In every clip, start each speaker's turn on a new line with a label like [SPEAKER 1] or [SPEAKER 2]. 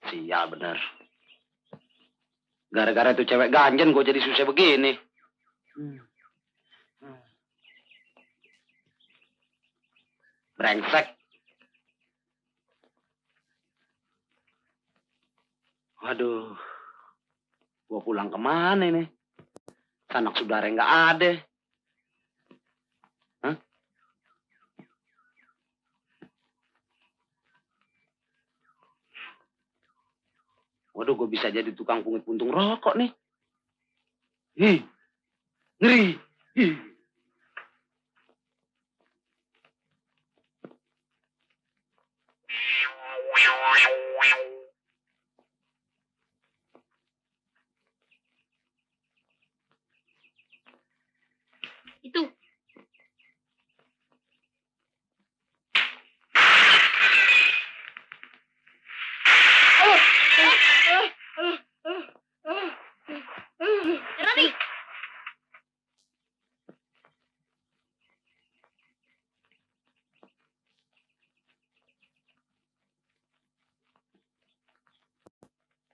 [SPEAKER 1] Sial bener. Gara-gara itu cewek ganjen gue jadi susah begini. Brengsek. Waduh. Gue pulang kemana ini? Sanak saudara nggak ada. Hah? Waduh, gue bisa jadi tukang pungut puntung rokok nih. Hi, ngeri. Hi.
[SPEAKER 2] Itu. Rani.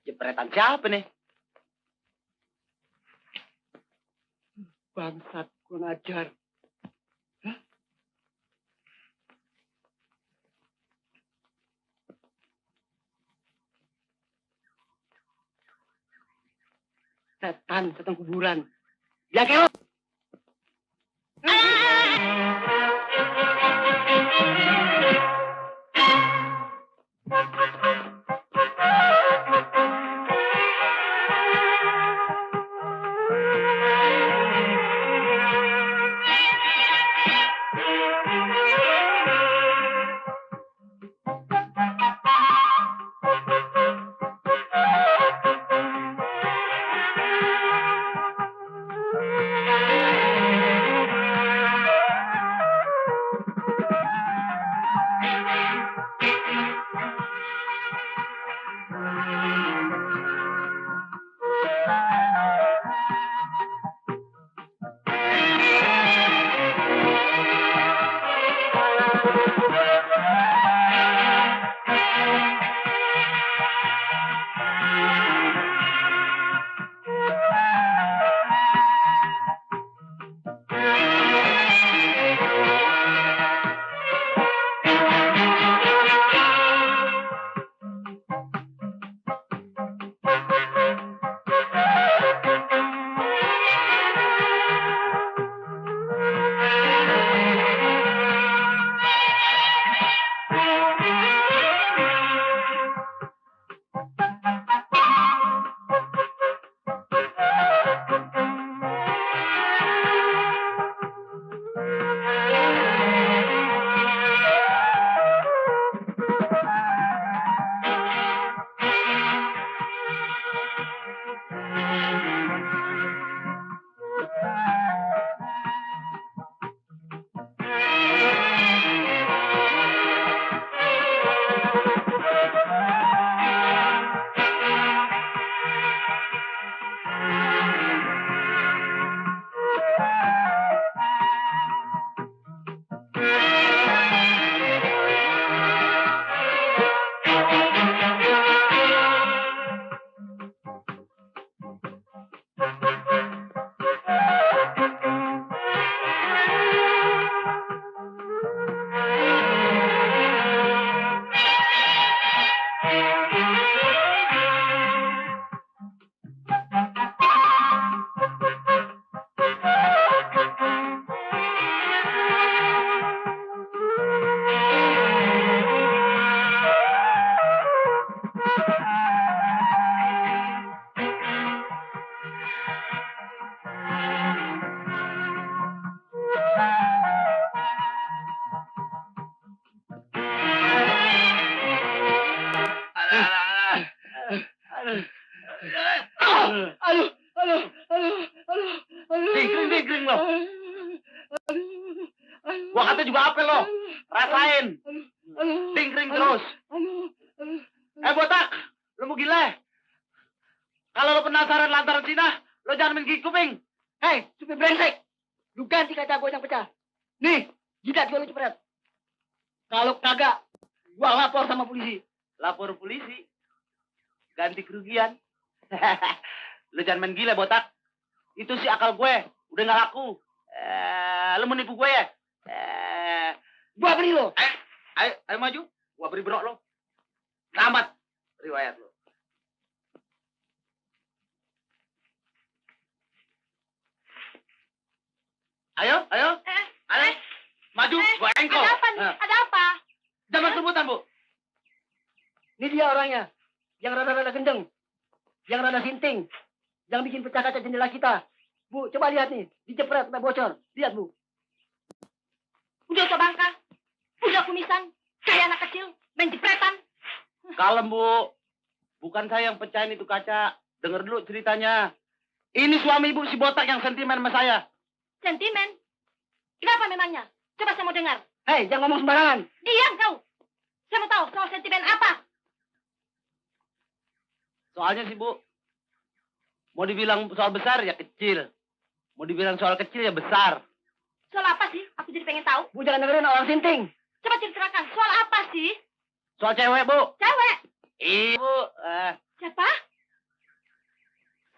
[SPEAKER 1] Jepretan siapa nih?
[SPEAKER 3] Bangsat, kurang ajar. Hah? Setan kuburan. Ya keo.
[SPEAKER 1] Dingkring lo. Gua kata juga apa lo? Rasain. Dingkring terus. Botak, lo mau gila? Kalau lo penasaran lantaran Cina, lo jangan main gigi kuping.
[SPEAKER 3] Hei, supir brengsek. Lu ganti kaca gue yang pecah. Nih, jidat gue lu cepet. Kalau kagak, gua lapor sama polisi.
[SPEAKER 1] Lapor polisi? ganti kerugian. Lu jangan main gila, botak. Itu sih akal gue. Udah nggak laku. Lu mau nipu gue ya?
[SPEAKER 3] Gua beri lo.
[SPEAKER 1] Ayo maju. Gua beri berok lo. Tamat riwayat lo. Ayo. Maju, gua engkol.
[SPEAKER 2] Ada apa nih? Ada apa?
[SPEAKER 1] Jangan sebutan, Bu.
[SPEAKER 3] Ini dia orangnya. Yang rada-rada gendeng. Yang rada sinting. Yang bikin pecah kaca jendela kita. Bu, coba lihat nih. Dijepret sampai bocor. Lihat, Bu.
[SPEAKER 2] Udah ke bangka. Udah kumisan. Kayak anak kecil. Main jepretan.
[SPEAKER 1] Kalem, Bu. Bukan saya yang pecahin itu kaca. Dengar dulu ceritanya. Ini suami Ibu si botak yang sentimen sama saya.
[SPEAKER 2] Sentimen? Kenapa memangnya? Coba saya mau dengar.
[SPEAKER 3] Hei, jangan ngomong sembarangan.
[SPEAKER 2] Diam kau. Saya mau tahu soal sentimen apa.
[SPEAKER 1] Soalnya sih, Bu. Mau dibilang soal besar ya kecil. Mau dibilang soal kecil ya besar.
[SPEAKER 2] Soal apa sih? Aku jadi pengen tahu.
[SPEAKER 3] Bu, jangan dengerin orang sinting.
[SPEAKER 2] Coba ceritakan. Soal apa sih?
[SPEAKER 1] Soal cewek, Bu.
[SPEAKER 2] Cewek.
[SPEAKER 1] Ibu.
[SPEAKER 2] Siapa?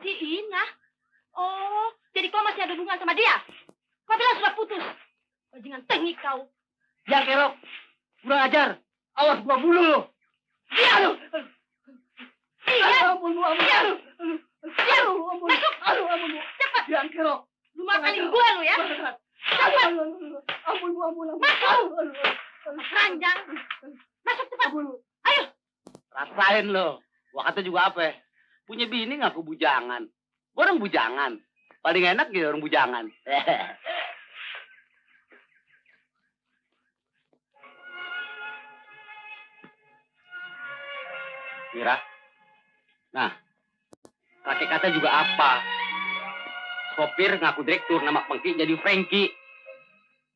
[SPEAKER 2] Si Ina. Oh, jadi kau masih ada hubungan sama dia? Kau bilang sudah putus. Bajingan tengik kau.
[SPEAKER 3] Ya, Kerok. Kurang ajar. Awas gua bulu lo.
[SPEAKER 2] Diam. Diam.
[SPEAKER 3] Ampun, Bu. Ampun.
[SPEAKER 2] Diam. Diam.
[SPEAKER 3] Ampun.
[SPEAKER 2] Masuk.
[SPEAKER 3] Ampun, Bu.
[SPEAKER 2] Cepat.
[SPEAKER 3] Ya, Kerok.
[SPEAKER 2] Lu makalin gue lu ya. Cepat.
[SPEAKER 3] Ampun, Bu. Ampun.
[SPEAKER 2] Masuk. Ranjang. Masuk cepat. Ayo.
[SPEAKER 1] Rasain lo. Gua kata juga apa ya? Punya bini ngaku bujangan. Gua orang bujangan. Paling enak gitu orang bujangan. Mira. Nah, kakek kata juga apa? Sopir ngaku direktur, nama pengki jadi Frankie.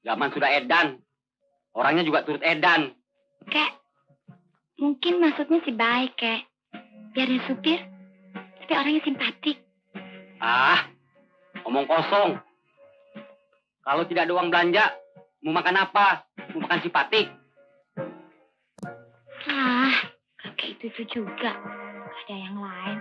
[SPEAKER 1] Zaman sudah edan. Orangnya juga turut edan.
[SPEAKER 2] Kek, mungkin maksudnya si baik, Kek. Biar dia supir, tapi orangnya simpatik.
[SPEAKER 1] Ah, omong kosong. Kalau tidak ada uang belanja, mau makan apa? Mau makan simpatik.
[SPEAKER 2] Ah, kakek itu juga. Gak ada yang lain.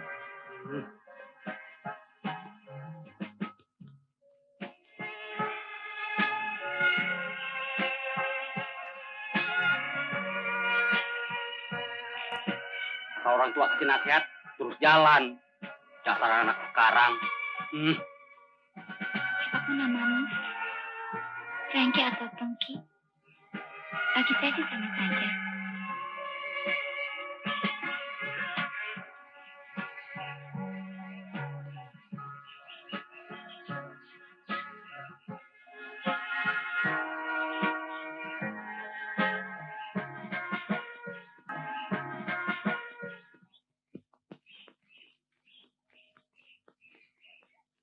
[SPEAKER 1] Kalau orang tua kasih nasihat, terus jalan. Dasar anak sekarang.
[SPEAKER 2] Siapapun namamu, Frankie atau Pengki, bagi saya sih sama saja.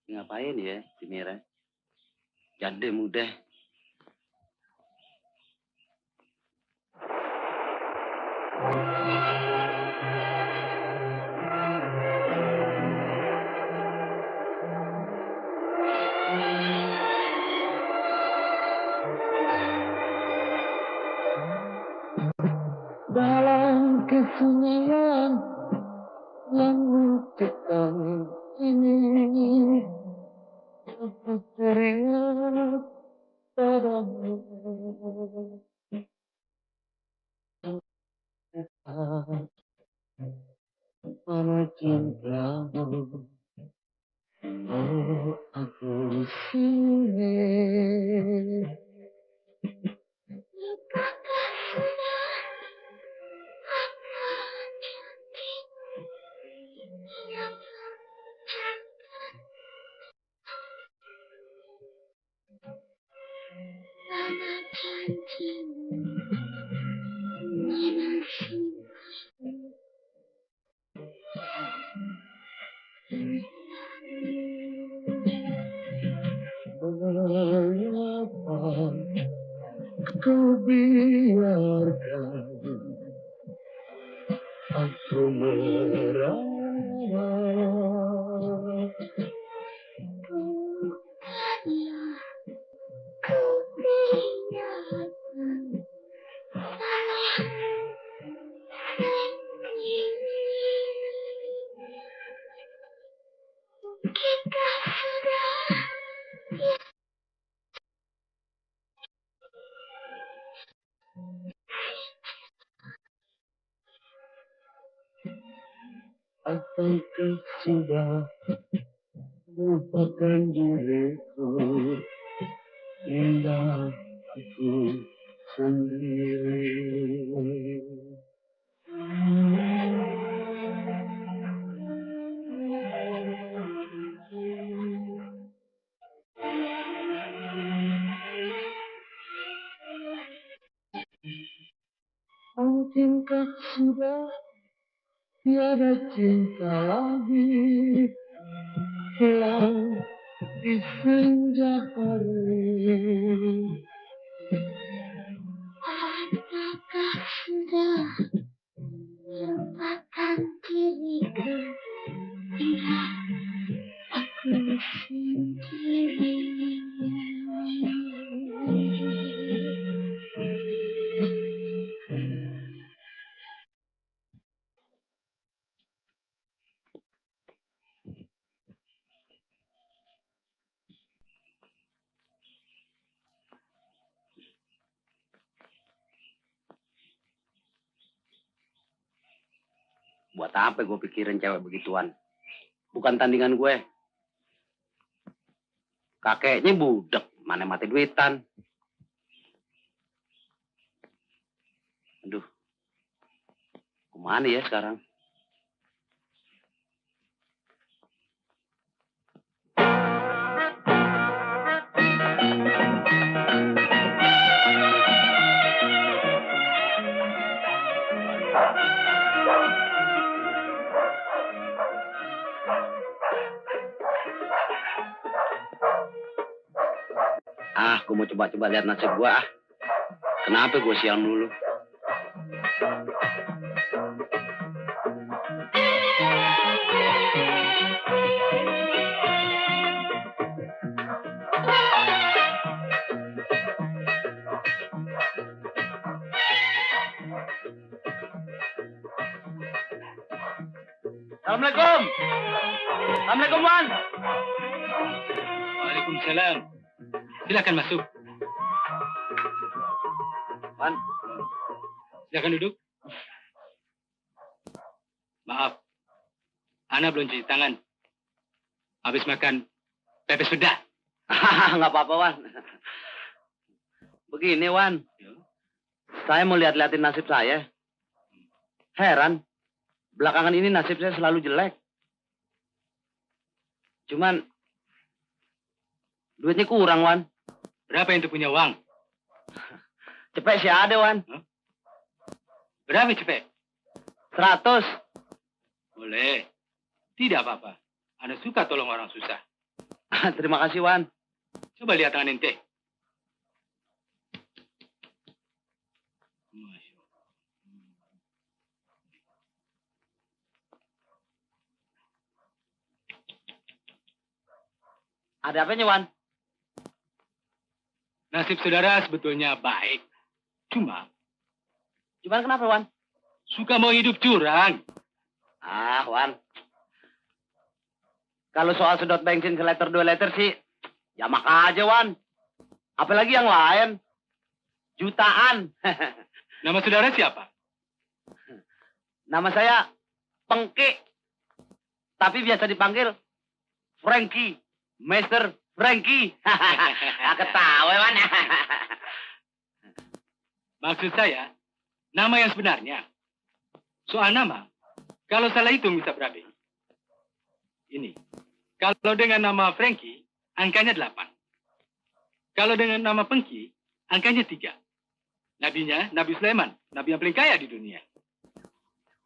[SPEAKER 1] Ngapain ya si Mira? Jande muda.
[SPEAKER 3] Dalam kesunyian yang mencekam ini, aku teringat padamu. Mana cintamu, oh aku sini. Mengapa kau biarkan aku merana? Bukanlah kau biarkan salahmu lagi.
[SPEAKER 4] Bukankah sudah lupakan diriku, indah aku sendiri. Mungkinkah sudah tiada cinta lagi, hilang di senja hari.
[SPEAKER 5] Apakah sudah melupakan diriku, ingat aku sendiri.
[SPEAKER 1] Buat apa gue pikirin cewek begituan? Bukan tandingan gue. Kakeknya budek, mana mati duitan. Aduh, kemana ya sekarang? Gue mau coba-coba lihat nasib gue ah. Kenapa gue sial dulu? Assalamualaikum. Assalamualaikum, Wan.
[SPEAKER 4] Waalaikumsalam. Silakan masuk.
[SPEAKER 1] Wan.
[SPEAKER 4] Silakan duduk. Maaf, Ana belum cuci tangan. Habis makan pepes pedas.
[SPEAKER 1] Nggak apa-apa, Wan. Begini, Wan. Saya mau lihat-liatin nasib saya. Heran. Belakangan ini nasib saya selalu jelek. Cuman duitnya kurang, Wan.
[SPEAKER 4] Berapa yang itu punya uang?
[SPEAKER 1] Cepet sih ada, Wan.
[SPEAKER 4] Berapa cepet?
[SPEAKER 1] 100.
[SPEAKER 4] Boleh. Tidak apa-apa. Ana suka tolong orang susah.
[SPEAKER 1] Terima kasih, Wan.
[SPEAKER 4] Coba lihat tangan ente.
[SPEAKER 1] Ada apanya, Wan?
[SPEAKER 4] Nasib saudara sebetulnya baik. Cuman
[SPEAKER 1] Kenapa, Wan?
[SPEAKER 4] suka mau hidup curang.
[SPEAKER 1] Ah, Wan. Kalau soal sedot bensin ke liter 2 liter sih, ya maka aja, Wan. Apalagi yang lain. Jutaan.
[SPEAKER 4] Nama saudara siapa?
[SPEAKER 1] Nama saya Pengki. Tapi biasa dipanggil Frankie. Master Frankie. Ketawa, Wan.
[SPEAKER 4] Maksud saya, nama yang sebenarnya. Soal nama, kalau salah hitung bisa berapa? Ini. Kalau dengan nama Frankie, angkanya 8. Kalau dengan nama Pengki, angkanya 3. Nabinya Nabi Sulaiman, nabi yang paling kaya di dunia.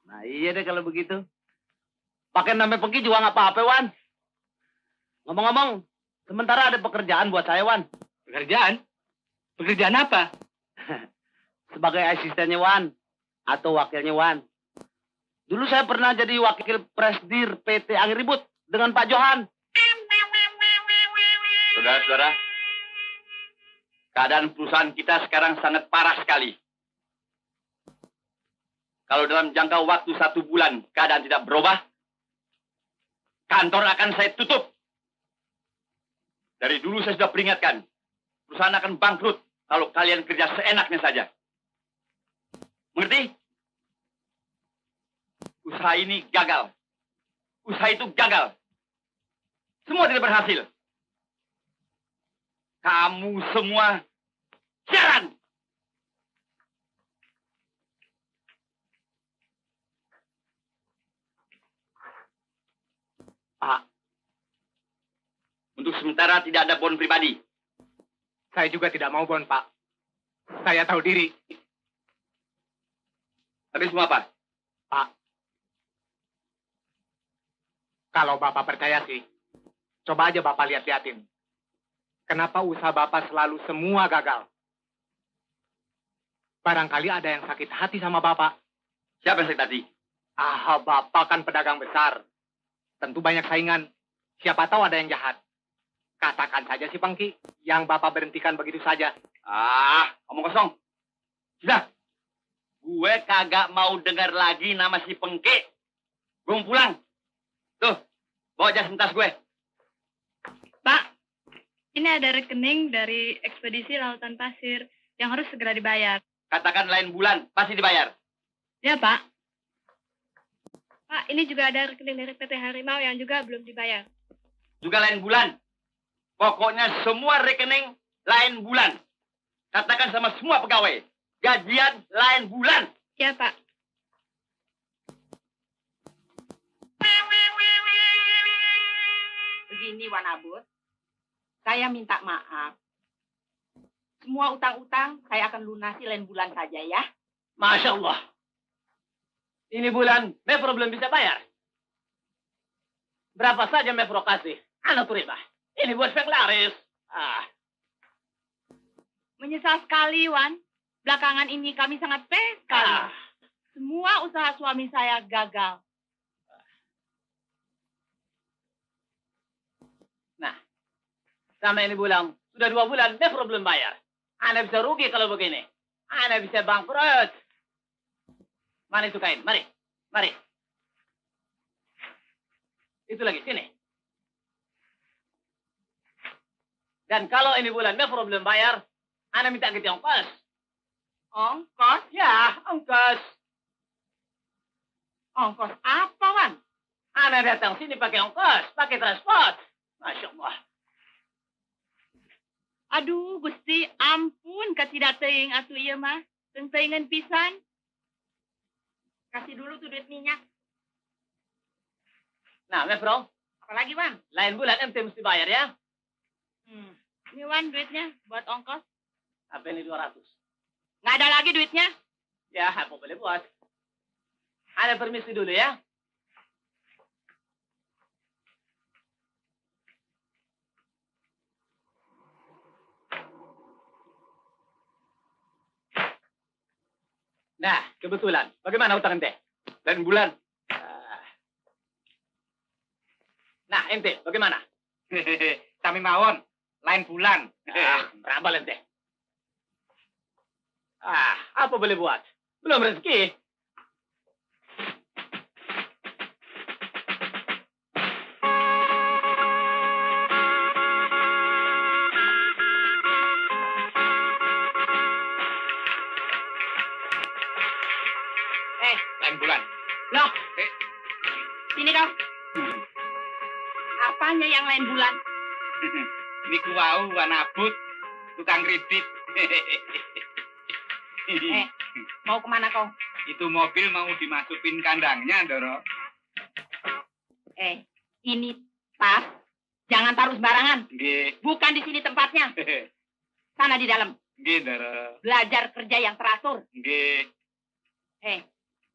[SPEAKER 1] Nah iya deh kalau begitu. Pakai nama Pengki juga nggak apa-apa, Wan. Ngomong-ngomong, sementara ada pekerjaan buat saya, Wan.
[SPEAKER 4] Pekerjaan? Pekerjaan apa?
[SPEAKER 1] Sebagai asistennya Wan. Atau wakilnya Wan. Dulu saya pernah jadi wakil presdir PT Angin Ribut dengan Pak Johan.
[SPEAKER 6] Saudara-saudara, keadaan perusahaan kita sekarang sangat parah sekali. Kalau dalam jangka waktu 1 bulan keadaan tidak berubah, kantor akan saya tutup. Dari dulu saya sudah peringatkan, perusahaan akan bangkrut kalau kalian kerja seenaknya saja. Mengerti? Usaha ini gagal. usaha itu gagal. Semua tidak berhasil. Kamu semua siaran.
[SPEAKER 1] Pak,
[SPEAKER 6] Untuk sementara tidak ada bon pribadi.
[SPEAKER 1] saya juga tidak mau bon, Pak. Saya tahu diri.
[SPEAKER 6] Tapi semua apa?
[SPEAKER 1] Pak, kalau Bapak percaya sih, coba aja Bapak lihat-liatin. Kenapa usaha Bapak selalu semua gagal? Barangkali ada yang sakit hati sama Bapak.
[SPEAKER 6] Siapa yang sakit hati?
[SPEAKER 1] Ah, Bapak kan pedagang besar. Tentu banyak saingan. Siapa tahu ada yang jahat. Katakan saja si Pengki yang Bapak berhentikan begitu saja.
[SPEAKER 6] Omong kosong. Sudah. Gue kagak mau dengar lagi nama si Pengki. Gue mau pulang. Tuh, bawa jas tas gue.
[SPEAKER 2] Pak, ini ada rekening dari ekspedisi lautan pasir yang harus segera dibayar.
[SPEAKER 6] Katakan lain bulan, pasti dibayar.
[SPEAKER 2] Ya, Pak. Pak, ini juga ada rekening dari PT Harimau yang juga belum dibayar.
[SPEAKER 6] Juga lain bulan. Pokoknya semua rekening lain bulan. Katakan sama semua pegawai. Gajian lain bulan.
[SPEAKER 2] Ya, Pak.
[SPEAKER 7] Begini, Wan Abud. Saya minta maaf. Semua utang-utang saya akan lunasi lain bulan saja ya.
[SPEAKER 1] Masya Allah. Ini bulan Mevro belum bisa bayar. Berapa saja Mevro kasih? Ana terima. Ini buat Fenglaris.
[SPEAKER 2] Menyesal sekali, Wan. Belakangan ini kami sangat sekali. Semua usaha suami saya gagal.
[SPEAKER 1] Sama ini bulan. Sudah 2 bulan Mevro belum bayar. Ana bisa rugi kalau begini. Ana bisa bangkrut. Mana itu kain? Mari. Mari. Itu lagi. Sini. Dan kalau ini bulan Mevro belum bayar, Ana minta ganti ongkos.
[SPEAKER 7] Ongkos?
[SPEAKER 1] Ya, ongkos.
[SPEAKER 7] Ongkos apa, Wan?
[SPEAKER 1] Ana datang sini pakai ongkos, pakai transport. Masya Allah.
[SPEAKER 2] Aduh, Gusti, ampun katidak teuing atuh ieu mah. Teuing-teuingan pisan.
[SPEAKER 7] Kasih dulu tuh duit minyak.
[SPEAKER 1] Nah, Mevro,
[SPEAKER 7] Apalagi, Wan?
[SPEAKER 1] lain bulan ente mesti bayar ya.
[SPEAKER 2] Ini Wan duitnya buat ongkos.
[SPEAKER 1] Apa ini 200?
[SPEAKER 2] Nggak ada lagi duitnya.
[SPEAKER 1] Ya, apa boleh buat. Ada permisi dulu ya. Nah, kebetulan. Bagaimana utang ente?
[SPEAKER 6] Lain bulan.
[SPEAKER 1] Nah, ente, bagaimana?
[SPEAKER 4] Kami mawon, lain bulan.
[SPEAKER 1] Berabal ente. Apa boleh buat? Belum rezeki.
[SPEAKER 4] Lain bulan.
[SPEAKER 2] Loh, sini kau. Apanya yang lain bulan?
[SPEAKER 4] Ini kuwau wanabut, tukang kredit.
[SPEAKER 7] Mau kemana kau?
[SPEAKER 4] Itu mobil mau dimasukin kandangnya, Doro.
[SPEAKER 7] Ini tas. Jangan taruh sembarangan.
[SPEAKER 4] Nggih.
[SPEAKER 7] Bukan di sini tempatnya. Sana di dalam.
[SPEAKER 4] Nggih, Doro.
[SPEAKER 7] Belajar kerja yang teratur.
[SPEAKER 4] Nggih.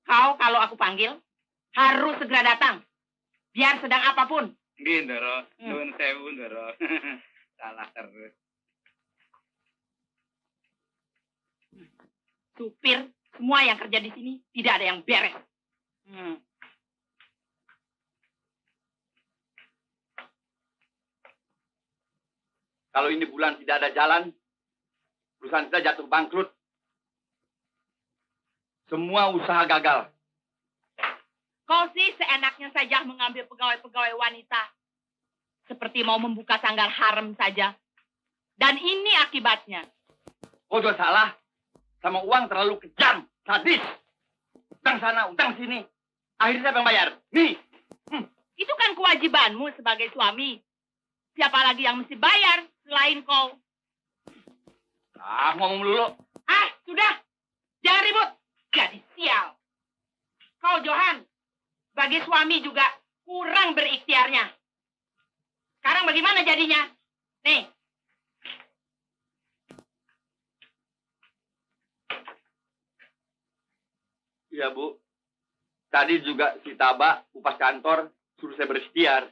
[SPEAKER 7] Kau kalau aku panggil, harus segera datang. Biar sedang apapun.
[SPEAKER 4] Nggih, Doro. Nuwun sewu, Doro. Salah terus.
[SPEAKER 7] Supir, semua yang kerja di sini tidak ada yang beres.
[SPEAKER 6] Kalau ini bulan tidak ada jalan, perusahaan kita jatuh bangkrut. Semua usaha gagal.
[SPEAKER 2] Kau sih seenaknya saja mengambil pegawai-pegawai wanita. Seperti mau membuka sanggar harem saja. Dan ini akibatnya.
[SPEAKER 6] Kau juga salah. Sama uang terlalu kejam, sadis. Utang sana, utang sini. Akhirnya siapa yang bayar? Nih.
[SPEAKER 7] Itu kan kewajibanmu sebagai suami. Siapa lagi yang mesti bayar selain kau?
[SPEAKER 6] Ah, ngomong dulu.
[SPEAKER 7] Ah, sudah. Jangan ribut. Jadi sial. Kau, Johan, sebagai suami juga kurang berikhtiarnya. Sekarang bagaimana jadinya? Nih.
[SPEAKER 6] Iya, Bu. Tadi juga si Taba, upas kantor, suruh saya berikhtiar.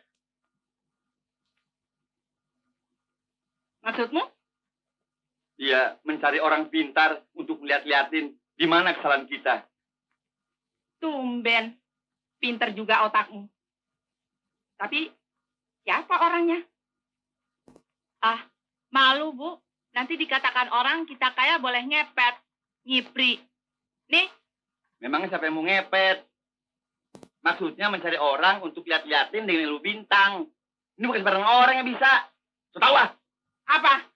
[SPEAKER 7] Maksudmu?
[SPEAKER 6] Iya, mencari orang pintar untuk lihat-liatin di mana kesalahan kita.
[SPEAKER 7] Tumben. Pinter juga otakmu. Tapi, siapa orangnya?
[SPEAKER 2] Ah, malu, Bu. Nanti dikatakan orang kita kaya boleh ngepet, ngipri. Nih,
[SPEAKER 6] Memangnya siapa yang mau ngepet? Maksudnya mencari orang untuk lihat-liatin dengan lu bintang. Ini bukan sembarang orang yang bisa. So tahu ah?
[SPEAKER 7] Apa?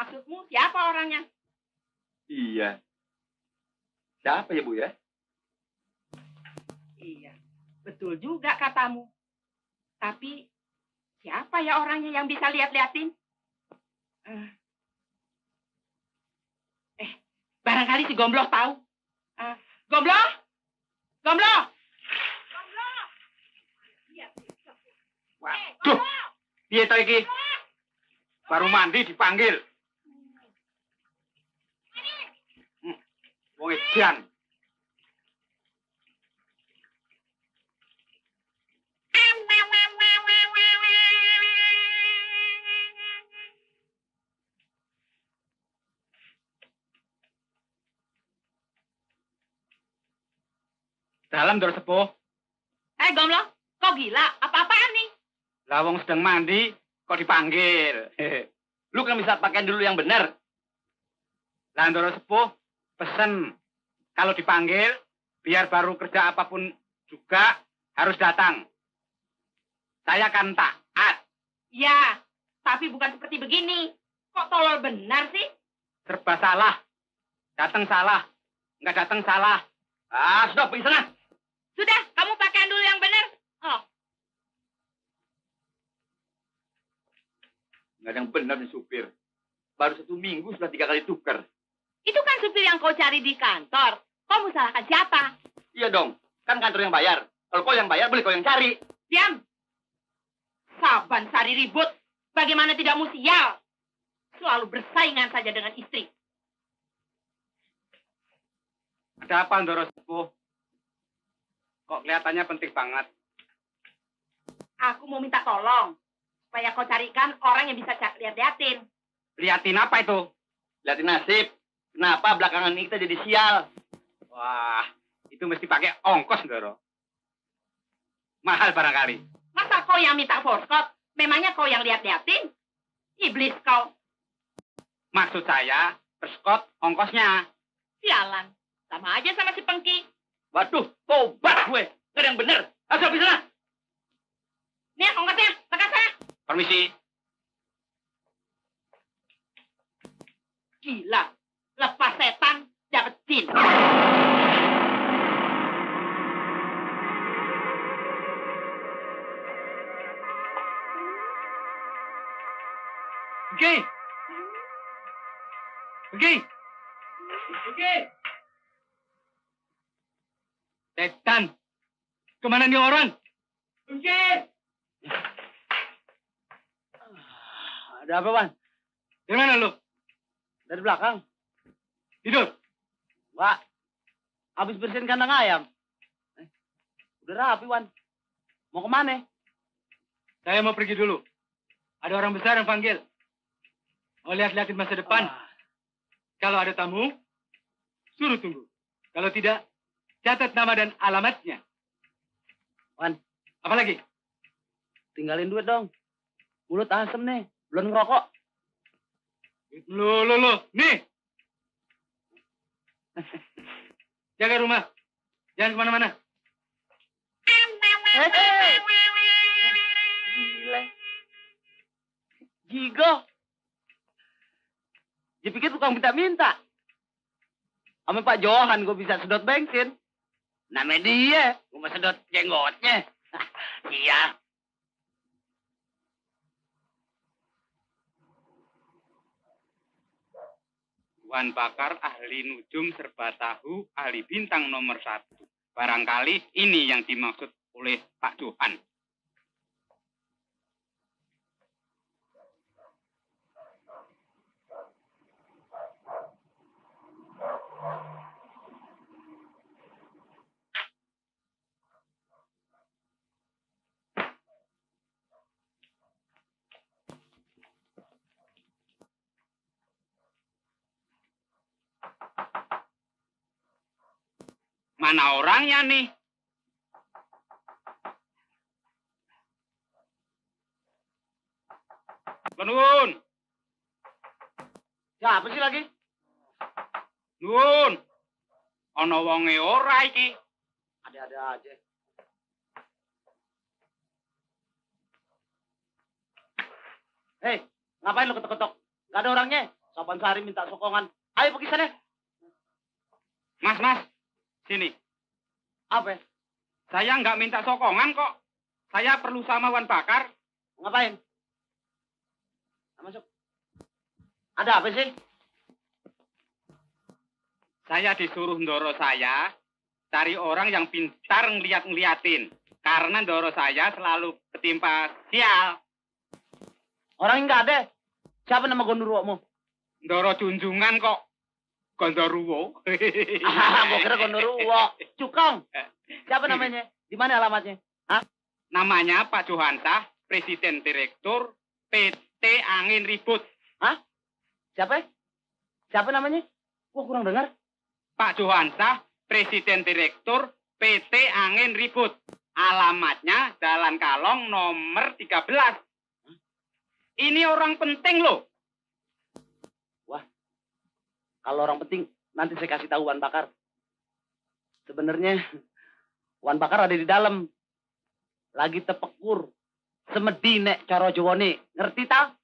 [SPEAKER 7] Maksudmu siapa orangnya?
[SPEAKER 6] Iya. Siapa ya, Bu ya?
[SPEAKER 7] Iya, betul juga katamu. Tapi, siapa ya orangnya yang bisa lihat-liatin? Barangkali si Gombloh tahu. Gombloh? Gombloh? Gombloh?
[SPEAKER 1] Waduh, piye to iki? Baru mandi dipanggil. Wong edan. Dalam Dor Sepuh.
[SPEAKER 2] Gombloh, kau gila? Apa-apaan nih?
[SPEAKER 1] Lah wong sedang mandi kok dipanggil.
[SPEAKER 6] Lu kan bisa pakai dulu yang benar.
[SPEAKER 1] Lah Dor Sepuh pesen kalau dipanggil biar baru kerja apapun juga harus datang. Saya kan taat.
[SPEAKER 7] Ya, tapi bukan seperti begini. Kok tolol benar sih?
[SPEAKER 1] Serba salah. Datang salah. Enggak datang salah.
[SPEAKER 6] Ah, sudah pergi sana.
[SPEAKER 2] Sudah, kamu pakaian dulu yang benar. Oh,
[SPEAKER 6] Nggak ada yang benar nih supir. Baru 1 minggu sudah 3 kali tukar.
[SPEAKER 2] itu kan supir yang kau cari di kantor. Kau mau salahkan siapa?
[SPEAKER 6] Iya dong. Kan kantor yang bayar. Kalau kau yang bayar, boleh kau yang cari.
[SPEAKER 7] Diam. Saban sari ribut. Bagaimana tidak sial? Selalu bersaingan saja dengan istri.
[SPEAKER 1] Ada apa Dor Sepuh? Kok kelihatannya penting banget.
[SPEAKER 7] Aku mau minta tolong. Supaya kau carikan orang yang bisa lihat-liatin.
[SPEAKER 1] Liatin apa itu?
[SPEAKER 6] Lihatin nasib. Kenapa belakangan ini kita jadi sial?
[SPEAKER 1] Wah, itu mesti pakai ongkos, Doro. Mahal barangkali.
[SPEAKER 7] Masa kau yang minta forskot? Memangnya kau yang lihat-liatin? Iblis kau.
[SPEAKER 1] Maksud saya, perskot ongkosnya.
[SPEAKER 2] Sialan. Sama aja sama si Pengki.
[SPEAKER 6] Waduh, tobat gue. Nggak ada yang benar. Asal di sana.
[SPEAKER 7] Nih, ongkosnya. Lekas saya.
[SPEAKER 1] Permisi.
[SPEAKER 7] Gila. Lepas setan, dapat jin.
[SPEAKER 1] Oke. Oke. Oke. Setan. Kemana nih orang? Oke.
[SPEAKER 3] Ada apa, Wan?
[SPEAKER 1] Dari mana lu?
[SPEAKER 3] Dari belakang.
[SPEAKER 1] Tidur.
[SPEAKER 3] Wah, habis bersihin kandang ayam. Udah rapi, Wan. Mau kemana?
[SPEAKER 4] Saya mau pergi dulu. Ada orang besar yang panggil. Mau lihat-lihatin masa depan. Kalau ada tamu, suruh tunggu. Kalau tidak, catat nama dan alamatnya.
[SPEAKER 3] Wan,
[SPEAKER 4] Apa lagi?
[SPEAKER 3] tinggalin duit dong. Mulut asem nih, belum ngerokok.
[SPEAKER 4] Lo. Nih. Jaga rumah. Jangan kemana-mana.
[SPEAKER 3] Gila. Jigo. Dipikir tukang minta-minta. Sama Pak Johan gue bisa sedot bensin.
[SPEAKER 1] Namanya dia. Gue mau sedot jenggotnya. Iya.
[SPEAKER 4] Wan Bakar, ahli nujum serba tahu, ahli bintang nomor 1. Barangkali ini yang dimaksud oleh Pak Johan. Mana orangnya nih? Nun.
[SPEAKER 1] Siapa sih lagi?
[SPEAKER 4] Nun. Ana wonge ora iki.
[SPEAKER 1] Ada-ada aja. Hei, ngapain lu ketok-ketok? Gak ada orangnya. Sopan Sari minta sokongan. Ayo pergi sana.
[SPEAKER 4] Mas. Sini.
[SPEAKER 1] Apa?
[SPEAKER 4] Saya nggak minta sokongan kok. Saya perlu sama Wan Bakar.
[SPEAKER 1] Ngapain? Masuk. Ada apa sih?
[SPEAKER 4] Saya disuruh ndoro saya cari orang yang pintar ngeliatin. Karena ndoro saya selalu ketimpa sial.
[SPEAKER 1] Orang nggak ada. Siapa nama gondoruomu?
[SPEAKER 4] Ndoro junjungan kok. Gondoruo.
[SPEAKER 1] Gua kira gondoruo. Cukong. Siapa namanya? Di mana alamatnya? Hah?
[SPEAKER 4] Namanya Pak Johansah, Presiden Direktur PT Angin Ribut.
[SPEAKER 1] Hah? Siapa? Siapa namanya? Gua kurang dengar.
[SPEAKER 4] Pak Johansah, Presiden Direktur PT Angin Ribut. Alamatnya Jalan Kalong nomor 13. Ini orang penting loh.
[SPEAKER 1] Kalau orang penting, nanti saya kasih tahu Wan Bakar. Sebenarnya, Wan Bakar ada di dalam. Lagi tepekur. Semedi nek coro Jawone. Ngerti tak?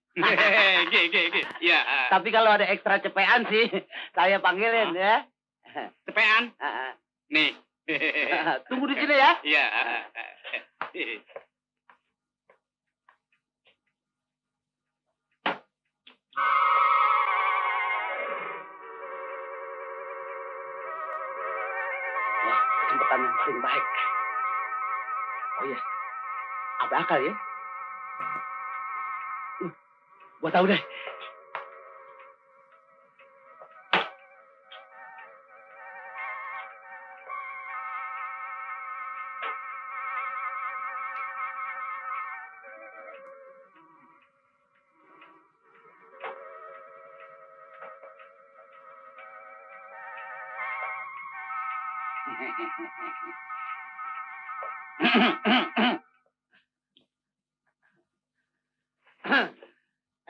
[SPEAKER 4] Ya.
[SPEAKER 1] Tapi kalau ada ekstra cepean sih, saya panggilin ya.
[SPEAKER 4] Cepean? Nih.
[SPEAKER 1] Tunggu di sini ya.
[SPEAKER 4] Iya.
[SPEAKER 1] Wah, kesempatan yang paling baik. Oh iya, apa akal ya? Gua tahu deh.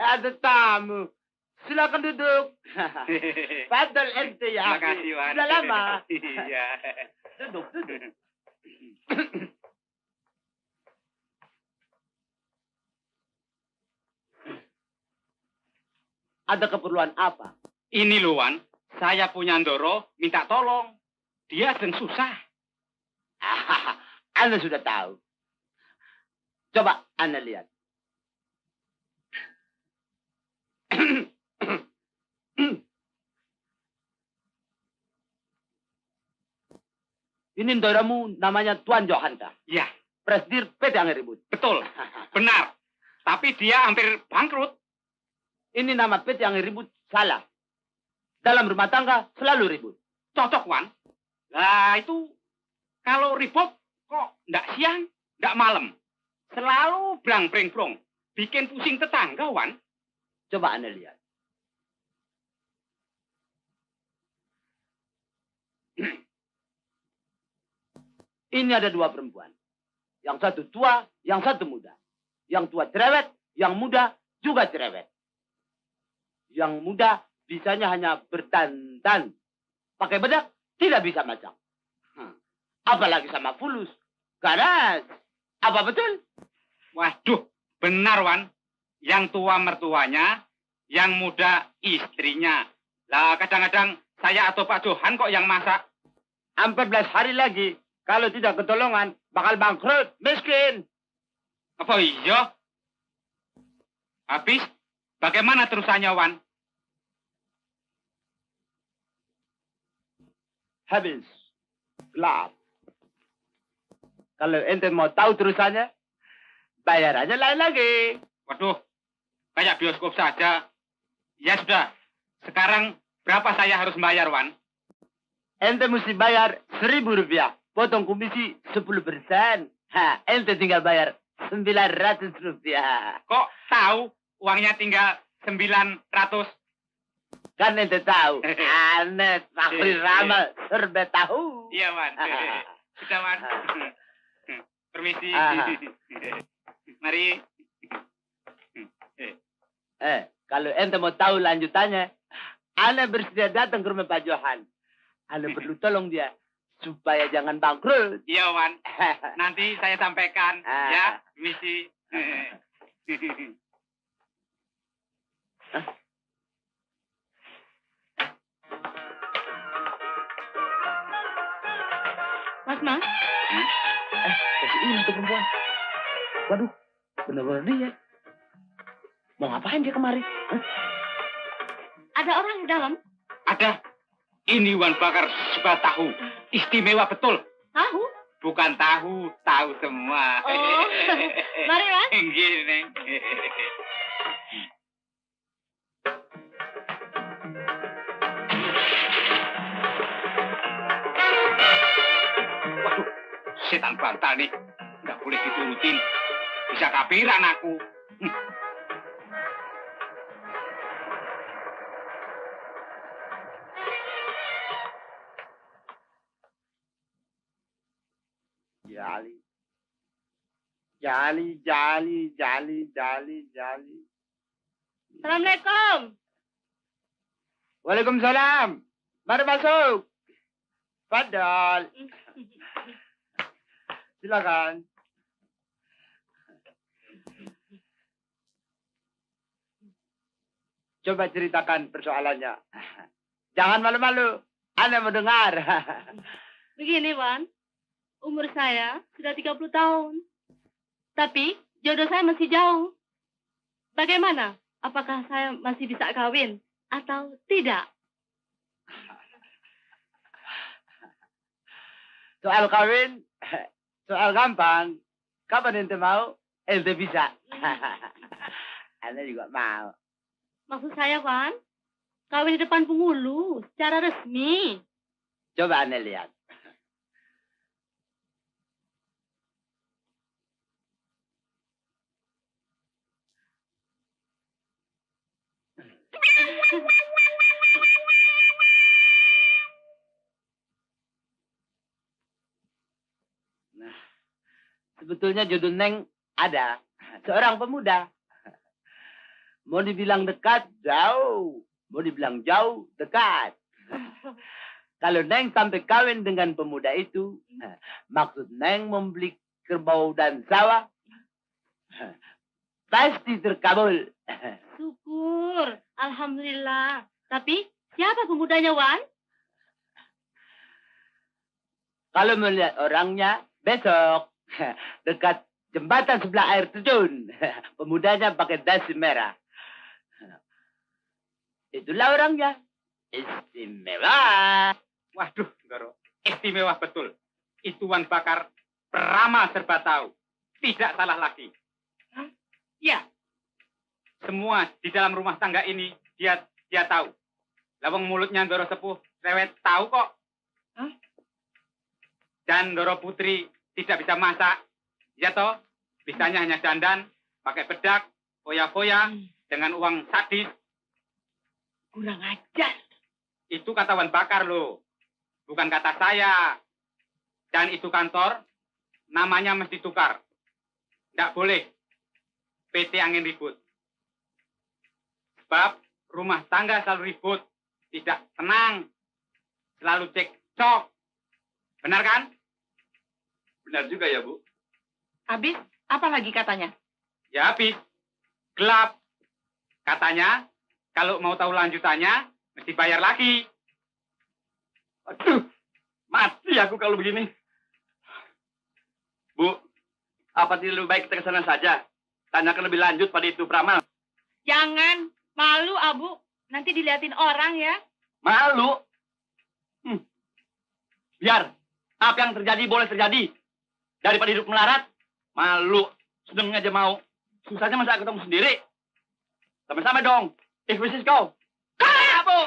[SPEAKER 1] Ada tamu. Silakan duduk. Padahal ente ya.
[SPEAKER 4] Makasih, Wan.
[SPEAKER 1] Sudah lama.
[SPEAKER 4] Iya.
[SPEAKER 1] Duduk. Ada keperluan apa?
[SPEAKER 4] Ini loh, Wan. Saya punya Ndoro, minta tolong. Dia sedang susah.
[SPEAKER 1] Anda sudah tahu. Coba Anda lihat. Ini Ndoramu namanya Tuan Johanta.
[SPEAKER 4] Ya,
[SPEAKER 1] Presidir PT Angin Ribut.
[SPEAKER 4] betul. Benar. Tapi dia hampir bangkrut.
[SPEAKER 1] Ini nama PT Angin Ribut salah. Dalam rumah tangga selalu ribut.
[SPEAKER 4] Cocok, Wan. Nah, itu kalau ribut kok ndak siang, ndak malam. Selalu brang-breng-brong. Bikin pusing tetangga, Wan.
[SPEAKER 1] Coba Anda lihat. Ini ada dua perempuan. Yang satu tua, yang satu muda. Yang tua cerewet, yang muda juga cerewet. Yang muda bisanya hanya berdandan. Pakai bedak, tidak bisa macam. Apalagi sama fulus. Ganas. Apa betul?
[SPEAKER 4] Waduh, benar, Wan. Yang tua mertuanya, yang muda istrinya. Lah, kadang-kadang saya atau Pak Johan kok yang masak.
[SPEAKER 1] 14 hari lagi Kalau tidak ketolongan, bakal bangkrut, miskin.
[SPEAKER 4] Apa iya? Habis, bagaimana terusannya, Wan?
[SPEAKER 1] Habis. Gelap. Kalau ente mau tahu terusannya, bayarannya lain lagi.
[SPEAKER 4] Waduh, kayak bioskop saja. Ya sudah, sekarang berapa saya harus bayar, Wan?
[SPEAKER 1] Ente mesti bayar 1.000 rupiah. Potong komisi 10%. Ente tinggal bayar 900 rupiah.
[SPEAKER 4] Kok tahu uangnya tinggal 900?
[SPEAKER 1] Kan ente tahu. Aneh, fakir ramal, serba tahu.
[SPEAKER 4] Iya, Wan. Sudah, Wan. Permisi. Mari.
[SPEAKER 1] Kalau ente mau tahu lanjutannya, Ana bersedia datang ke rumah Pak Johan. Ana perlu tolong dia supaya jangan bangkrut.
[SPEAKER 4] Iya, Wan. Nanti saya sampaikan. Ya, permisi.
[SPEAKER 2] Mas.
[SPEAKER 1] Ini tuh perempuan. Waduh, bener-bener dia. Mau ngapain dia kemari?
[SPEAKER 2] Ada orang di dalam?
[SPEAKER 4] Ada. Ini Wan Bakar suka tahu. Istimewa betul.
[SPEAKER 2] Tahu?
[SPEAKER 4] Bukan tahu, tahu semua.
[SPEAKER 2] Oh, mari, Mas.
[SPEAKER 4] Gini. Waduh, setan bantal nih. Nggak boleh diturutin. Bisa kapiran aku.
[SPEAKER 1] Jali.
[SPEAKER 2] Assalamualaikum.
[SPEAKER 1] Waalaikumsalam. Mari masuk. Fadal. Silakan. Coba ceritakan persoalannya. Jangan malu-malu. Anda mendengar.
[SPEAKER 2] Begini, Wan. Umur saya sudah 30 tahun. Tapi jodoh saya masih jauh. Bagaimana? Apakah saya masih bisa kawin atau tidak?
[SPEAKER 1] Soal kawin, soal gampang. Kapan ente mau, ente bisa. Anda juga mau.
[SPEAKER 2] Maksud saya, Wan, kawin di depan penghulu secara resmi.
[SPEAKER 1] Coba Anda lihat. Nah, sebetulnya jodoh Neng ada. Seorang pemuda. Mau dibilang dekat, jauh. Mau dibilang jauh, dekat. Kalau Neng sampai kawin dengan pemuda itu, maksud Neng membeli kerbau dan sawah, pasti terkabul.
[SPEAKER 2] Syukur. Alhamdulillah. Tapi siapa pemudanya, Wan?
[SPEAKER 1] Kalau melihat orangnya, besok. Dekat jembatan sebelah air terjun. Pemudanya pakai dasi merah. Itulah orangnya. Istimewa.
[SPEAKER 4] Waduh, Goro. Istimewa betul. Itu Wan Bakar peramal serba tahu. Tidak salah lagi. Ya. Semua di dalam rumah tangga ini dia tahu. Lawang mulutnya Doro Sepuh rewet tahu kok. Dan Doro Putri tidak bisa masak. Ya toh, bisanya hanya dandan, pakai bedak, foya-foya, dengan uang sadis.
[SPEAKER 2] Kurang ajar.
[SPEAKER 4] Itu kata Wan Bakar loh. Bukan kata saya. Dan itu kantor, namanya mesti tukar. Tidak boleh. PT angin ribut. Sebab rumah tangga selalu ribut. Tidak tenang. Selalu cekcok. Benar kan?
[SPEAKER 6] Benar juga ya, Bu.
[SPEAKER 7] Habis, apa lagi katanya?
[SPEAKER 4] Ya habis. Gelap. Katanya, kalau mau tahu lanjutannya, mesti bayar lagi.
[SPEAKER 6] Aduh, mati aku kalau begini. Bu, apa tidak lebih baik kita ke sana saja? Tanyakan lebih lanjut pada itu peramal.
[SPEAKER 2] Jangan. Malu, Abu. Nanti diliatin orang ya.
[SPEAKER 6] Malu? Biar. Apa yang terjadi boleh terjadi. Daripada hidup melarat, malu. Sedang aja mau. Susahnya masa ketemu sendiri. Sama-sama dong. Bisnis kau.
[SPEAKER 7] Abu,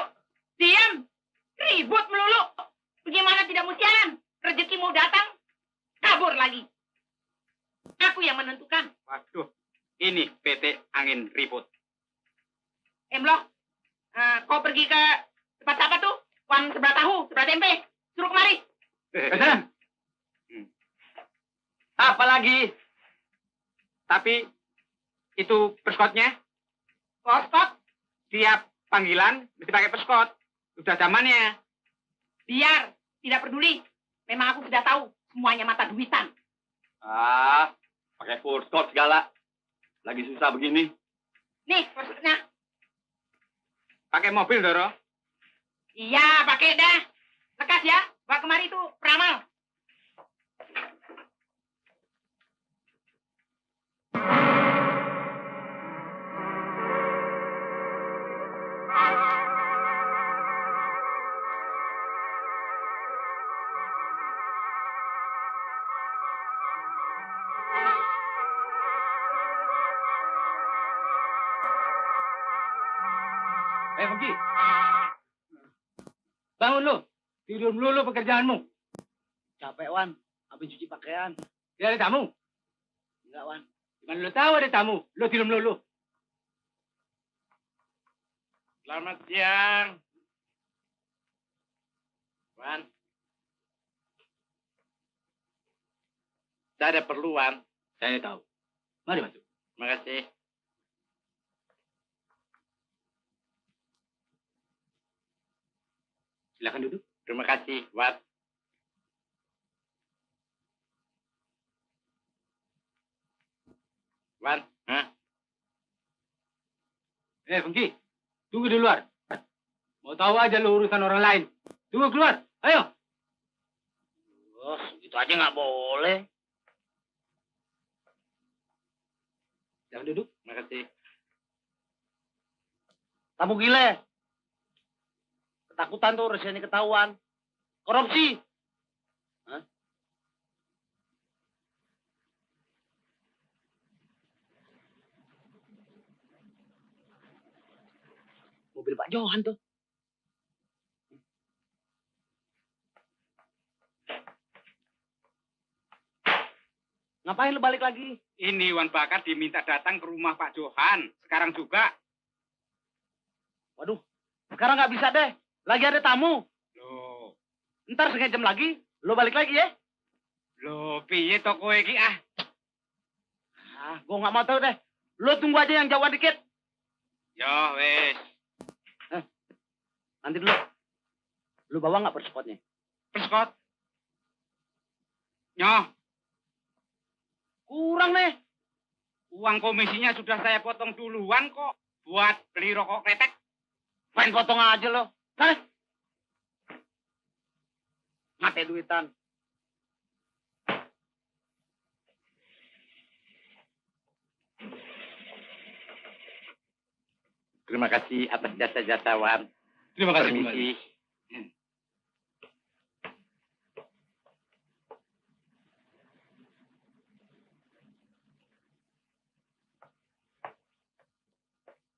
[SPEAKER 7] diam. Ribut melulu. Bagaimana tidak musianan? Rezeki mau datang, kabur lagi. Aku yang menentukan.
[SPEAKER 6] Waduh, ini PT Angin Ribut.
[SPEAKER 7] Emloh, kau pergi ke tempat apa tuh? Wan sebelah tahu, sebelah tempe. Suruh kemari.
[SPEAKER 6] Sana. Apa lagi? Tapi itu perskotnya.
[SPEAKER 7] Koskot,
[SPEAKER 6] Tiap panggilan mesti pakai perskot. Udah zamannya.
[SPEAKER 7] biar. Tidak peduli. Memang aku sudah tahu. Semuanya mata duitan.
[SPEAKER 6] Ah, pakai perskot segala. Lagi susah begini.
[SPEAKER 7] Nih, maksudnya.
[SPEAKER 6] Pakai mobil, Doro.
[SPEAKER 7] Iya, pakai dah. Lekas ya. Bawa kemari tuh, peramal.
[SPEAKER 4] Pergi. Bangun lu. Tidur melulu pekerjaanmu.
[SPEAKER 1] Capek, Wan. Habis cuci pakaian.
[SPEAKER 4] Tidak ada tamu.
[SPEAKER 1] Enggak, Wan.
[SPEAKER 4] Gimana lu tahu ada tamu? Lu tidur melulu.
[SPEAKER 6] Selamat siang. Wan. Saya ada perluan.
[SPEAKER 4] Saya tahu. Mari masuk.
[SPEAKER 6] Terima kasih.
[SPEAKER 4] Silakan duduk.
[SPEAKER 6] Terima kasih, Wat. Wan,
[SPEAKER 4] Fengki. Tunggu di luar. Mau tahu aja lu urusan orang lain. Tunggu keluar. Ayo.
[SPEAKER 1] Oh, itu aja nggak boleh.
[SPEAKER 4] Jangan duduk.
[SPEAKER 6] terima kasih.
[SPEAKER 1] Tamu gile. Ketakutan tuh resenya ketahuan. Korupsi. Hah? Mobil Pak Johan tuh. Ngapain lu balik lagi?
[SPEAKER 6] Ini Wan Bakar diminta datang ke rumah Pak Johan. Sekarang juga.
[SPEAKER 1] Waduh, sekarang nggak bisa deh. Lagi ada tamu.
[SPEAKER 6] Loh,
[SPEAKER 1] Ntar setengah jam lagi, lu balik lagi ya.
[SPEAKER 6] loh, piye toko iki ah?
[SPEAKER 1] Ah, gua nggak mau tahu deh. Lu tunggu aja yang jauhan dikit.
[SPEAKER 6] Yo, wes.
[SPEAKER 1] Nanti dulu. Lu bawa nggak perspotnya?
[SPEAKER 6] Perskot. Nyoh,
[SPEAKER 1] Kurang nih.
[SPEAKER 6] uang komisinya sudah saya potong duluan kok. Buat beli rokok kretek.
[SPEAKER 1] Main potong aja lo. Sana. Mate duitan.
[SPEAKER 6] Terima kasih atas jasa-jasa Wan.
[SPEAKER 4] Terima kasih.
[SPEAKER 6] Permisi.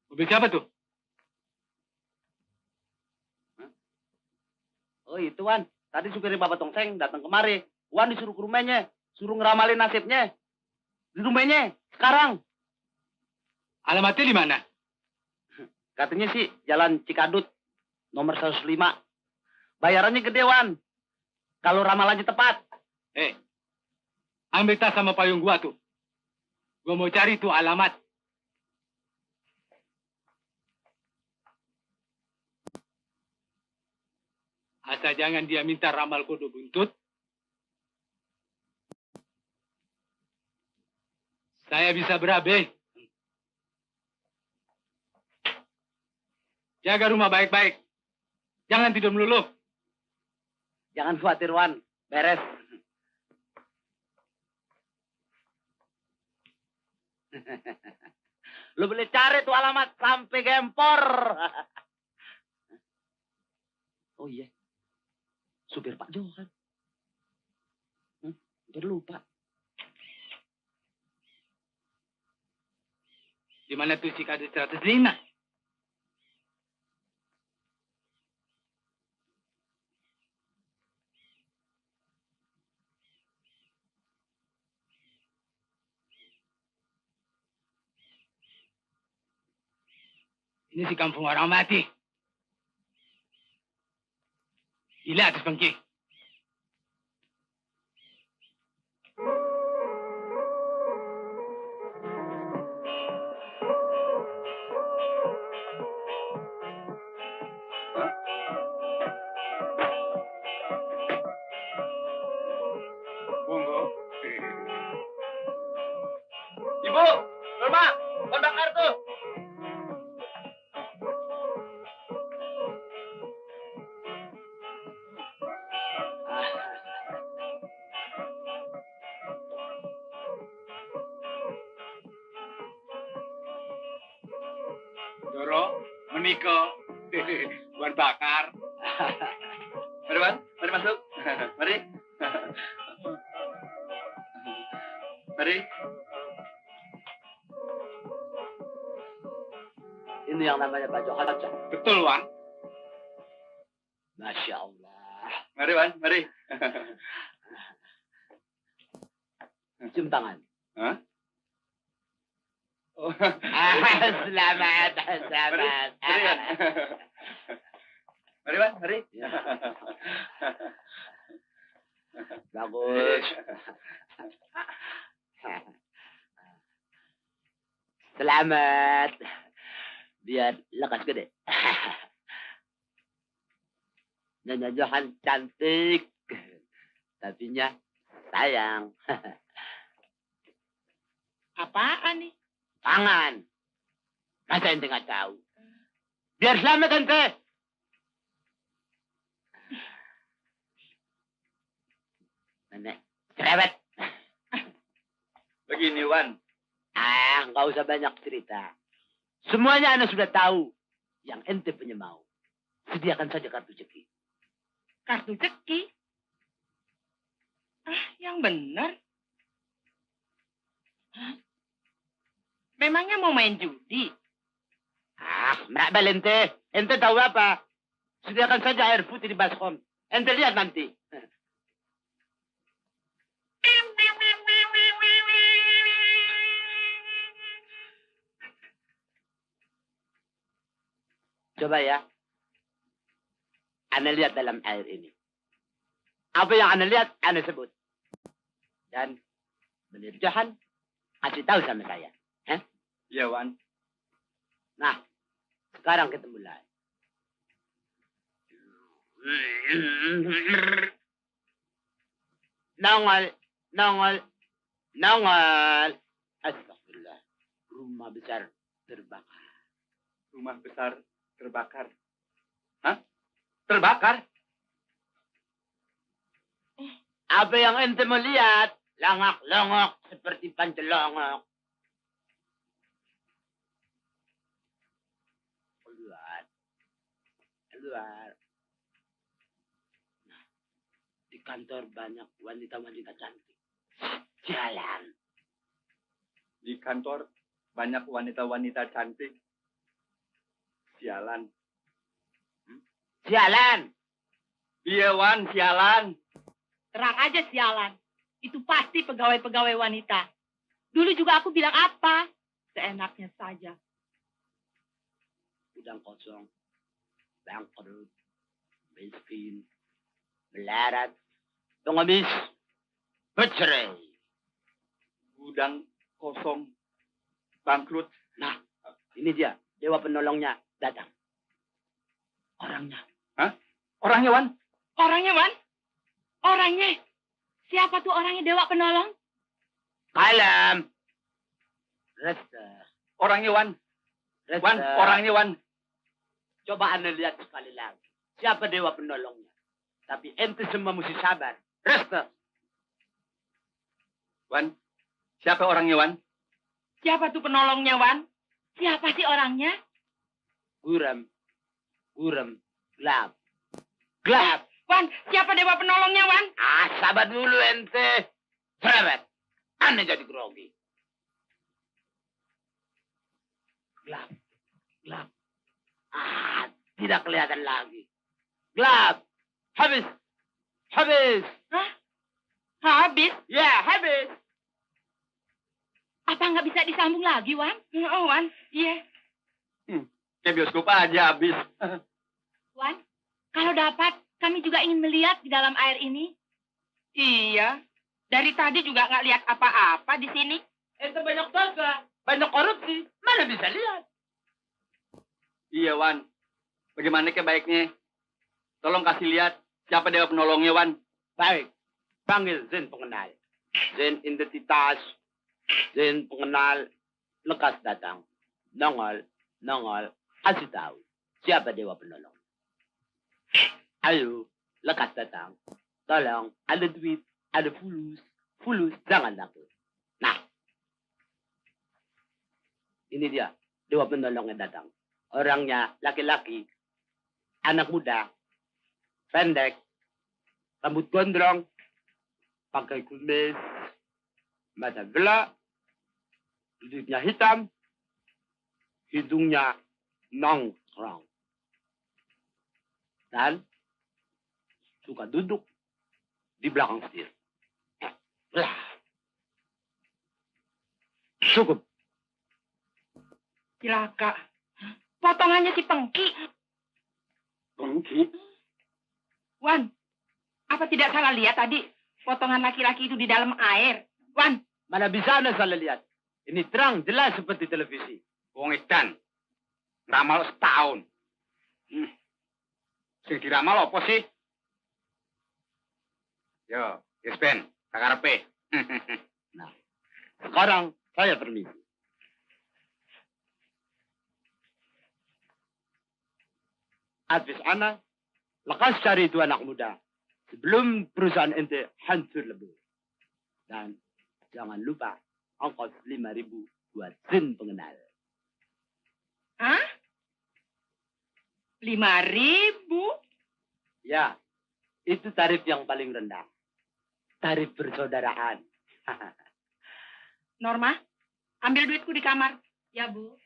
[SPEAKER 4] Mobil siapa tuh?
[SPEAKER 1] Oh itu Wan. Tadi supir Bapak Tongseng datang kemari. Wan disuruh ke rumahnya. Suruh ngeramalin nasibnya. Di rumahnya. Sekarang.
[SPEAKER 4] Alamatnya di mana?
[SPEAKER 1] Katanya sih Jalan Cikadut. Nomor 105. Bayarannya gede Wan. Kalau ramalannya tepat.
[SPEAKER 4] Ambil tas sama payung gua tuh. Gua mau cari tuh alamat. Asal jangan dia minta ramal kudu buntut. Saya bisa berabe. Jaga rumah baik-baik. Jangan tidur melulu.
[SPEAKER 1] Jangan khawatir Wan. Beres. Lu boleh cari tuh alamat sampai Gempor. Oh iya. Supir Pak Jo kan. Hampir lupa.
[SPEAKER 4] Di mana tuh si kade 105? Ini si kampung orang mati. Gila atas pengki.
[SPEAKER 6] Monggo. Ibu, rumah, kontak kartu.
[SPEAKER 4] Doro, menikah. Buat bakar.
[SPEAKER 6] Mari, Wan. Mari masuk. Mari. Mari.
[SPEAKER 1] Ini yang namanya baju kaca.
[SPEAKER 4] Betul, Wan.
[SPEAKER 1] Masya Allah.
[SPEAKER 6] Mari, Wan. Mari.
[SPEAKER 1] Cium tangan.
[SPEAKER 6] Hah? Oh.
[SPEAKER 1] Selamat, selamat.
[SPEAKER 6] Mari, Wan. Mari, Wan. Mari.
[SPEAKER 1] Ya. Bagus. Selamat. Biar lekas gede. Nyonya Johan cantik. Tapinya sayang.
[SPEAKER 7] Apaan nih?
[SPEAKER 1] Tangan. Masa ente nggak tahu? Biar selamat ente. Nenek, cerewet.
[SPEAKER 6] Begini, Wan.
[SPEAKER 1] Nggak usah banyak cerita. Semuanya Anda sudah tahu. Yang ente punya mau. Sediakan saja kartu ceki.
[SPEAKER 7] Kartu ceki? Yang benar. Memangnya mau main judi?
[SPEAKER 1] Merak bal ente. Ente tahu apa? Sediakan saja air putih di baskom. Ente lihat nanti. Coba ya. Anda lihat dalam air ini. Apa yang Anda lihat, Anda sebut. Dan Menir Johan, kasih tahu sama saya.
[SPEAKER 6] Iya, Wan.
[SPEAKER 1] Nah, sekarang kita mulai. Nongol, nongol, nongol. Astagfirullah. Rumah besar terbakar.
[SPEAKER 6] Rumah besar terbakar. Hah? Terbakar?
[SPEAKER 1] Apa yang ente melihat? Langak-langak seperti pancelongok. Keluar. Keluar. Nah, di kantor banyak wanita-wanita cantik. Jalan.
[SPEAKER 6] Di kantor banyak wanita-wanita cantik. Sialan.
[SPEAKER 1] Jalan.
[SPEAKER 6] Iya, Wan, sialan.
[SPEAKER 7] Terang aja sialan. Itu pasti pegawai-pegawai wanita. Dulu juga aku bilang apa? Seenaknya saja.
[SPEAKER 1] Udang kosong. Bangkrut. Miskin. Melarat. Pengemis. Bercerai.
[SPEAKER 6] Gudang kosong. Bangkrut.
[SPEAKER 1] Nah, ini dia. Dewa penolongnya datang. Orangnya.
[SPEAKER 6] Hah? Orangnya, Wan?
[SPEAKER 7] Orangnya, Wan? Orangnya? Siapa tuh orangnya Dewa Penolong?
[SPEAKER 1] Kalem. Resta.
[SPEAKER 6] Orangnya, Wan?
[SPEAKER 1] Resta.
[SPEAKER 6] Wan, orangnya, Wan.
[SPEAKER 1] Coba Anda lihat sekali lagi. Siapa Dewa Penolongnya. Tapi ente semua mesti sabar. Resta.
[SPEAKER 6] Wan, siapa orangnya, Wan?
[SPEAKER 7] Siapa tuh penolongnya, Wan?
[SPEAKER 2] Siapa sih orangnya?
[SPEAKER 1] Guram. Gelap. Gelap.
[SPEAKER 7] Wan, siapa dewa penolongnya, Wan?
[SPEAKER 1] Sabar dulu ente. Cerewet. Aneh jadi grogi. Gelap. Tidak kelihatan lagi. Gelap. Habis.
[SPEAKER 7] Hah? Habis?
[SPEAKER 1] Ya, habis.
[SPEAKER 2] Apa nggak bisa disambung lagi, Wan?
[SPEAKER 7] Oh, Wan. Iya.
[SPEAKER 6] Kayak bioskop aja habis.
[SPEAKER 2] Wan, kalau dapat, kami juga ingin melihat di dalam air ini.
[SPEAKER 7] Iya. Dari tadi juga nggak lihat apa-apa di sini.
[SPEAKER 1] Ente banyak dosa. Banyak korupsi. Mana bisa lihat?
[SPEAKER 6] Iya, Wan. Bagaimana ke baiknya? Tolong kasih lihat siapa dewa penolongnya, Wan.
[SPEAKER 1] Baik. Panggil Zen pengenal. Zen identitas. Zen pengenal. Lekas datang. Nongol. Kasih tahu. Siapa dewa penolong. Ayo. Lekas datang. Tolong. Ada duit. Ada fulus. Jangan takut. Nah. Ini dia. Dewa penolongnya datang. Orangnya laki-laki. Anak muda. Pendek. Rambut gondrong. Pakai kumis. Mata gelap. Bibirnya hitam. Hidungnya nongkrong. Dan suka duduk di belakang setir. Cukup.
[SPEAKER 7] Cilaka. Potongannya si Pengki.
[SPEAKER 6] Pengki?
[SPEAKER 7] Wan, apa tidak salah lihat tadi potongan laki-laki itu di dalam air? Wan,
[SPEAKER 1] Mana bisa anda salah lihat? Ini terang jelas seperti televisi.
[SPEAKER 6] Wong edan. Ramal setahun. Sing diramal apa sih? Yo, Ben, kakarepe.
[SPEAKER 1] Sekarang saya permisi. Habis anak, lekas cari itu anak muda. Sebelum perusahaan ente hancur lebur. Dan jangan lupa ongkos 5.000 buat Zen pengenal.
[SPEAKER 7] hah? 5.000?
[SPEAKER 1] Ya, itu tarif yang paling rendah. Tarif persaudaraan.
[SPEAKER 7] Norma, ambil duitku di kamar.
[SPEAKER 2] Ya, Bu.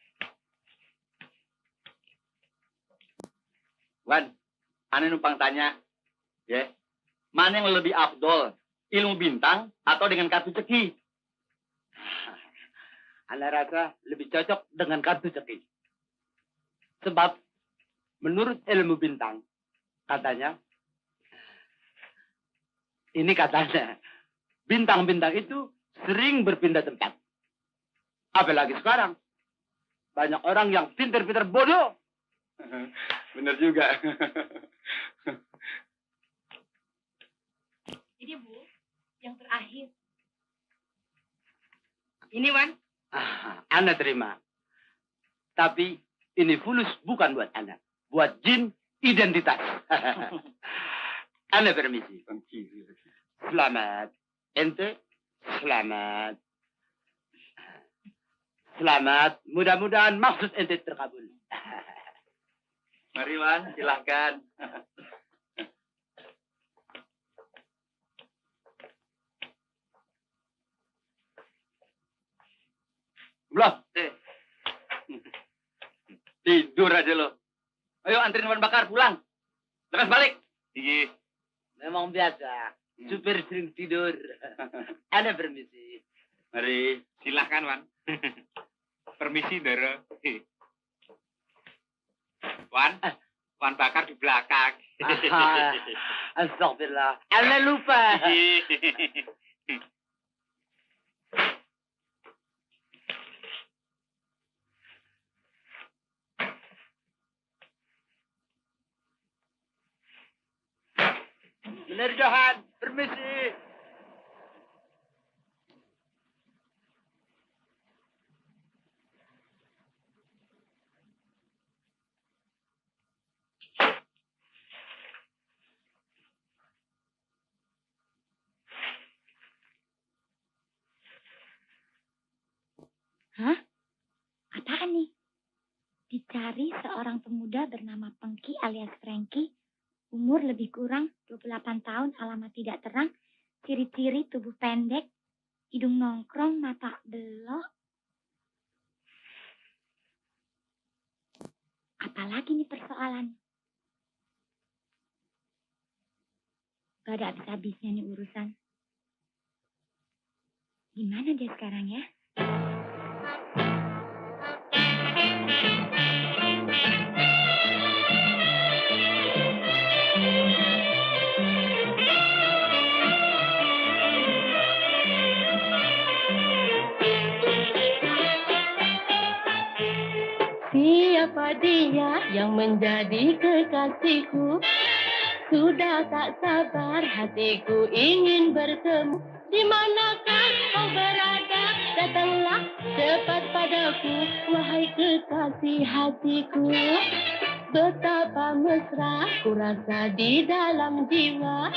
[SPEAKER 6] Wan, aneh numpang tanya. Ya, mana yang lebih afdol? Ilmu bintang atau dengan kartu ceki?
[SPEAKER 1] Anda rasa lebih cocok dengan kartu ceki. Sebab menurut ilmu bintang, katanya, bintang-bintang itu sering berpindah tempat. Apalagi sekarang, banyak orang yang pintar-pintar bodoh.
[SPEAKER 6] Bener juga.
[SPEAKER 2] Ini, Bu, yang terakhir.
[SPEAKER 7] Ini, Wan.
[SPEAKER 1] Anda terima. Tapi ini fulus bukan buat Anda. Buat jin identitas. Anda permisi. Selamat. Ente, selamat. Selamat. Mudah-mudahan maksud ente terkabul.
[SPEAKER 6] Mari, Wan, silahkan.
[SPEAKER 1] Belum.
[SPEAKER 6] Tidur aja lo. Ayo anterin Wan Bakar pulang. Lekas balik. Iya.
[SPEAKER 1] Memang biasa. Supir sering tidur. Anda permisi.
[SPEAKER 6] Mari.
[SPEAKER 4] Silahkan, Wan. Permisi, Doro. Wan Bakar di belakang.
[SPEAKER 1] Astagfirullah. Anda lupa. Benar, Johan. Permisi.
[SPEAKER 2] Hah?
[SPEAKER 5] apaan nih? Dicari seorang pemuda bernama Pengki alias Frankie, umur lebih kurang 28 tahun, alamat tidak terang, ciri-ciri tubuh pendek, hidung nongkrong, mata belok. Apalagi nih persoalan? Gak ada habis-habisnya nih urusan. Gimana dia sekarang ya?
[SPEAKER 2] Siapa dia yang menjadi kekasihku? Sudah tak sabar hatiku ingin bertemu. Di manakah kau berada? Datanglah cepat padaku, wahai kekasih hatiku. Betapa mesra ku rasa di dalam jiwa,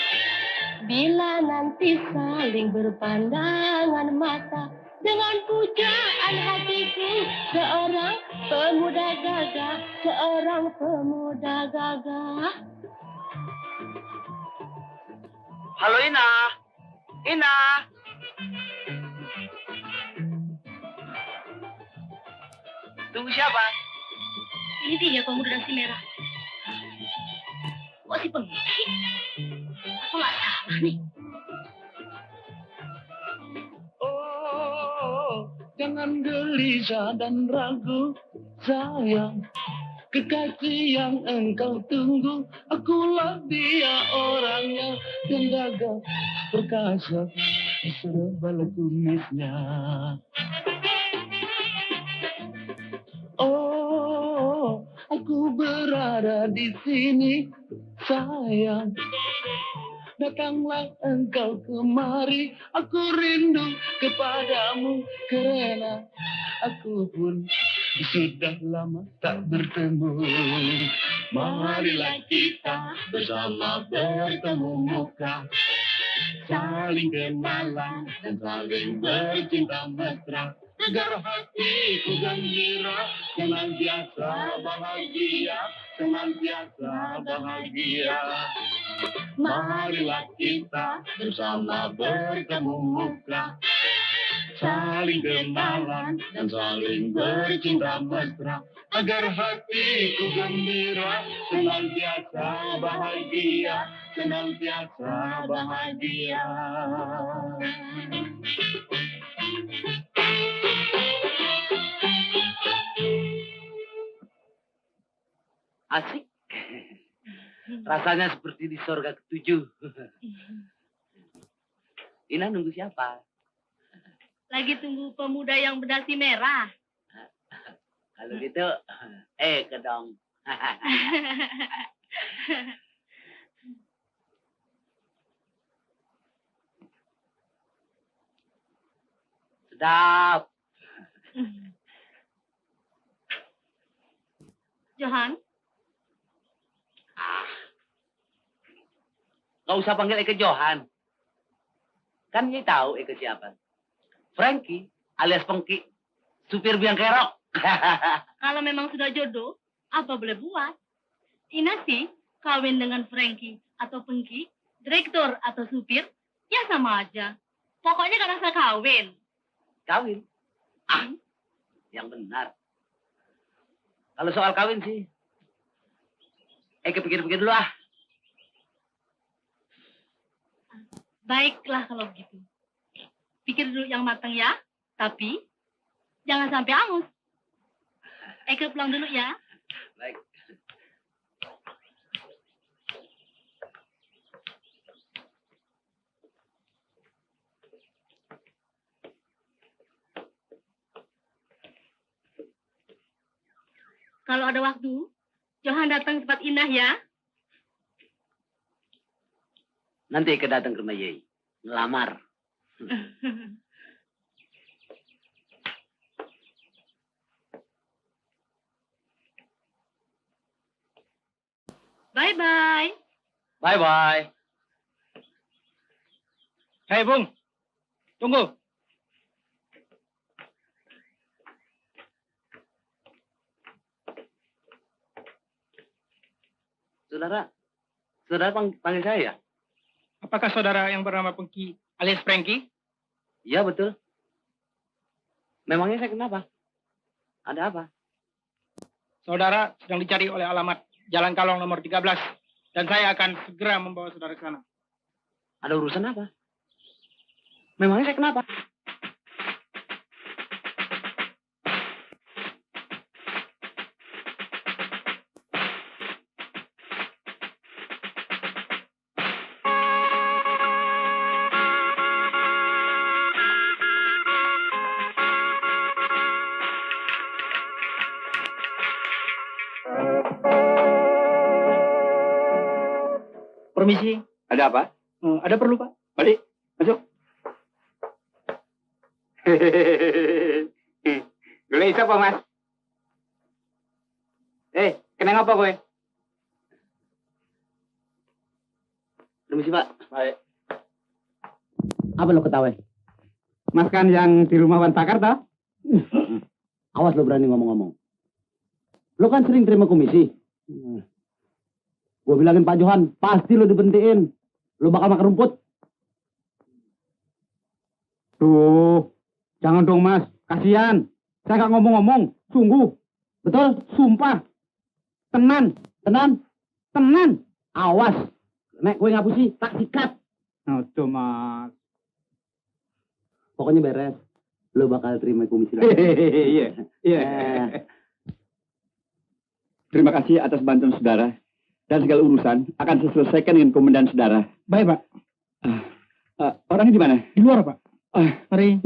[SPEAKER 2] bila nanti saling berpandangan mata. Dengan pujaan hatiku, seorang pemuda gagah, seorang pemuda gagah.
[SPEAKER 1] Halo Ina. Ina. Tunggu siapa?
[SPEAKER 2] Ini dia pemuda dasi merah. Kok si Pengki? Aku nggak salah nih.
[SPEAKER 8] Oh, jangan gelisah dan ragu, sayang. Kekasih yang engkau tunggu, akulah dia orangnya yang gagah perkasa sebal kumisnya. Oh, aku berada di sini, sayang. Datanglah engkau kemari, aku rindu kepadamu karena aku pun sudah lama tak bertemu. Marilah kita bersama bertemu muka, saling kenalan dan saling bercinta mesra, agar hatiku gembira, senantiasa bahagia, senantiasa bahagia. Marilah kita bersama bertemu muka, saling kenalan dan saling bercinta mesra, agar hatiku gembira, senantiasa bahagia, senantiasa bahagia.
[SPEAKER 1] Asik. Rasanya seperti di sorga ketujuh. Ina nunggu siapa?
[SPEAKER 2] Lagi tunggu pemuda yang berdasi merah.
[SPEAKER 1] Kalau gitu, ke dong. Sedap.
[SPEAKER 2] Johan,
[SPEAKER 1] Nggak usah panggil Eke Johan. Kan dia tahu Eke siapa. Frankie alias Pengki, supir biang kerok.
[SPEAKER 2] kalau memang sudah jodoh, apa boleh buat? Ina sih, kawin dengan Frankie atau Pengki, direktur atau supir, ya sama aja. Pokoknya kan asal kawin.
[SPEAKER 1] Kawin? Yang benar. Kalau soal kawin sih, Eke pikir-pikir dulu ah.
[SPEAKER 2] Baiklah kalau begitu. Pikir dulu yang matang ya, tapi jangan sampai angus. Eke pulang dulu ya.
[SPEAKER 1] Baik.
[SPEAKER 2] Kalau ada waktu, Johan datang tempat Indah ya.
[SPEAKER 1] Nanti Eke datang ke rumah Yei. Ngelamar.
[SPEAKER 2] Bye-bye.
[SPEAKER 1] Bye-bye.
[SPEAKER 4] Hei, Bung. Tunggu.
[SPEAKER 1] Saudara panggil saya ya?
[SPEAKER 4] Apakah saudara yang bernama Pengki alias Frankie?
[SPEAKER 1] Iya, betul. Memangnya saya kenapa? Ada apa?
[SPEAKER 4] Saudara sedang dicari oleh alamat Jalan Kalong nomor 13. Dan saya akan segera membawa saudara ke sana.
[SPEAKER 1] Ada urusan apa? Memangnya saya kenapa?
[SPEAKER 4] Permisi.
[SPEAKER 6] Ada apa?
[SPEAKER 4] Ada perlu, Pak?
[SPEAKER 6] Mari, masuk. Gula isa pa, Mas. Kenapa gue?
[SPEAKER 1] Permisi, Pak.
[SPEAKER 6] Baik.
[SPEAKER 1] Apa lo ketawa?
[SPEAKER 6] Mas kan yang di rumah Wan Pakar, toh?
[SPEAKER 1] Awas lo berani ngomong-ngomong. Lo kan sering terima komisi. Gue bilangin Pak Johan, pasti lo dibentiin. Lo bakal makan rumput.
[SPEAKER 6] Tuh, jangan dong, Mas. Kasihan. Saya nggak ngomong-ngomong. Sungguh.
[SPEAKER 1] Betul? Sumpah.
[SPEAKER 6] Tenan.
[SPEAKER 1] Tenan. Awas. Nek gue ngapusi, tak sikat.
[SPEAKER 6] Aduh, Mas.
[SPEAKER 1] Pokoknya beres. Lo bakal terima komisi lagi.
[SPEAKER 6] Iya. Terima kasih atas bantuan saudara. Dan segala urusan akan saya selesaikan dengan komandan saudara.
[SPEAKER 4] Baik, Pak.
[SPEAKER 6] Orangnya di mana?
[SPEAKER 4] Di luar, Pak. Mari.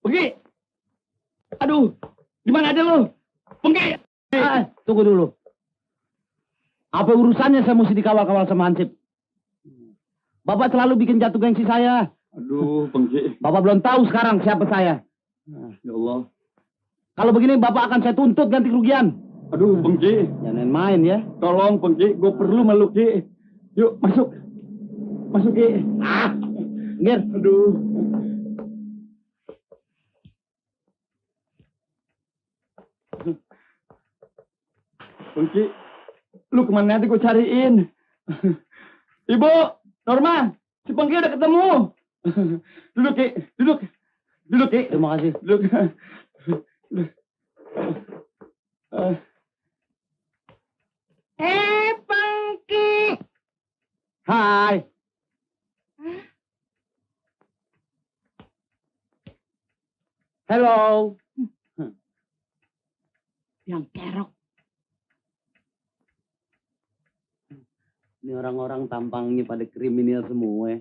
[SPEAKER 6] Pergi. Aduh, di mana ada lo? Pergi.
[SPEAKER 1] Tunggu dulu. Apa urusannya saya mesti dikawal-kawal sama Hansip? Bapak selalu bikin jatuh gengsi saya.
[SPEAKER 6] Aduh, Pengki.
[SPEAKER 1] Bapak belum tahu sekarang siapa saya.
[SPEAKER 6] Ya Allah.
[SPEAKER 1] Kalau begini Bapak akan saya tuntut ganti kerugian.
[SPEAKER 6] Aduh, Pengki.
[SPEAKER 1] Jangan main ya.
[SPEAKER 6] Tolong, Pengki. Gue perlu meluk, Ki. Yuk, masuk. Masuk, Ki.
[SPEAKER 1] Ngir.
[SPEAKER 6] Aduh. Pengki. Lu kemana nanti gue cariin. Ibu, Norma. Si Pengki udah ketemu. Duduk, Ki. Duduk, Ki.
[SPEAKER 1] Terima kasih.
[SPEAKER 6] Duduk.
[SPEAKER 7] Pengki.
[SPEAKER 1] Hai. Hello.
[SPEAKER 7] Yang kerok.
[SPEAKER 1] Ini orang-orang tampangnya pada kriminal semua.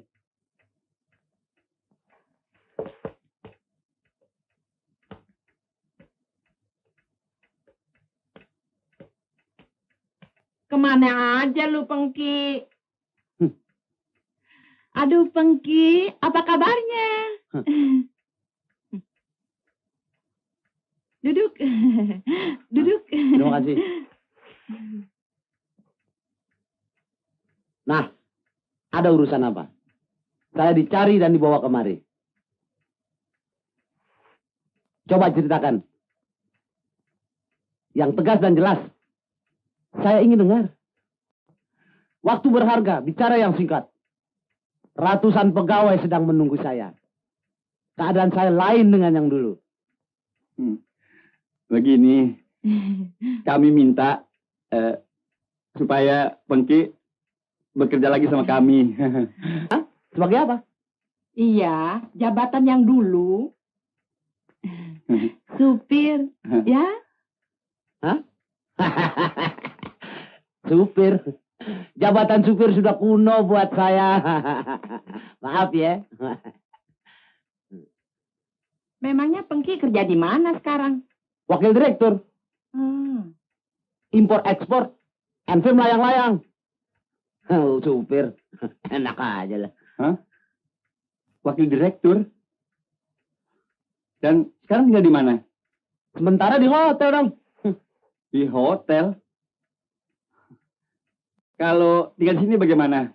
[SPEAKER 7] Kemana aja lu, Pengki? Aduh, Pengki, apa kabarnya? Duduk. Duduk.
[SPEAKER 1] Terima kasih. Nah, ada urusan apa? Saya dicari dan dibawa kemari. Coba ceritakan. Yang tegas dan jelas. Saya ingin dengar. Waktu berharga, bicara yang singkat. Ratusan pegawai sedang menunggu saya. Keadaan saya lain dengan yang dulu.
[SPEAKER 6] Begini, kami minta supaya Pengki bekerja lagi sama kami.
[SPEAKER 1] Hah? Sebagai apa?
[SPEAKER 7] Iya, jabatan yang dulu. Supir, ya?
[SPEAKER 1] Hah? Supir. Jabatan supir sudah kuno buat saya. Maaf ya.
[SPEAKER 7] Memangnya Pengki kerja di mana sekarang?
[SPEAKER 1] Wakil direktur. Impor ekspor. Enfim layang-layang. Oh, supir. Enak aja lah.
[SPEAKER 6] Hah? Wakil direktur? Dan sekarang tinggal di mana?
[SPEAKER 1] Sementara di hotel dong.
[SPEAKER 6] Di hotel? Kalau tinggal di sini bagaimana?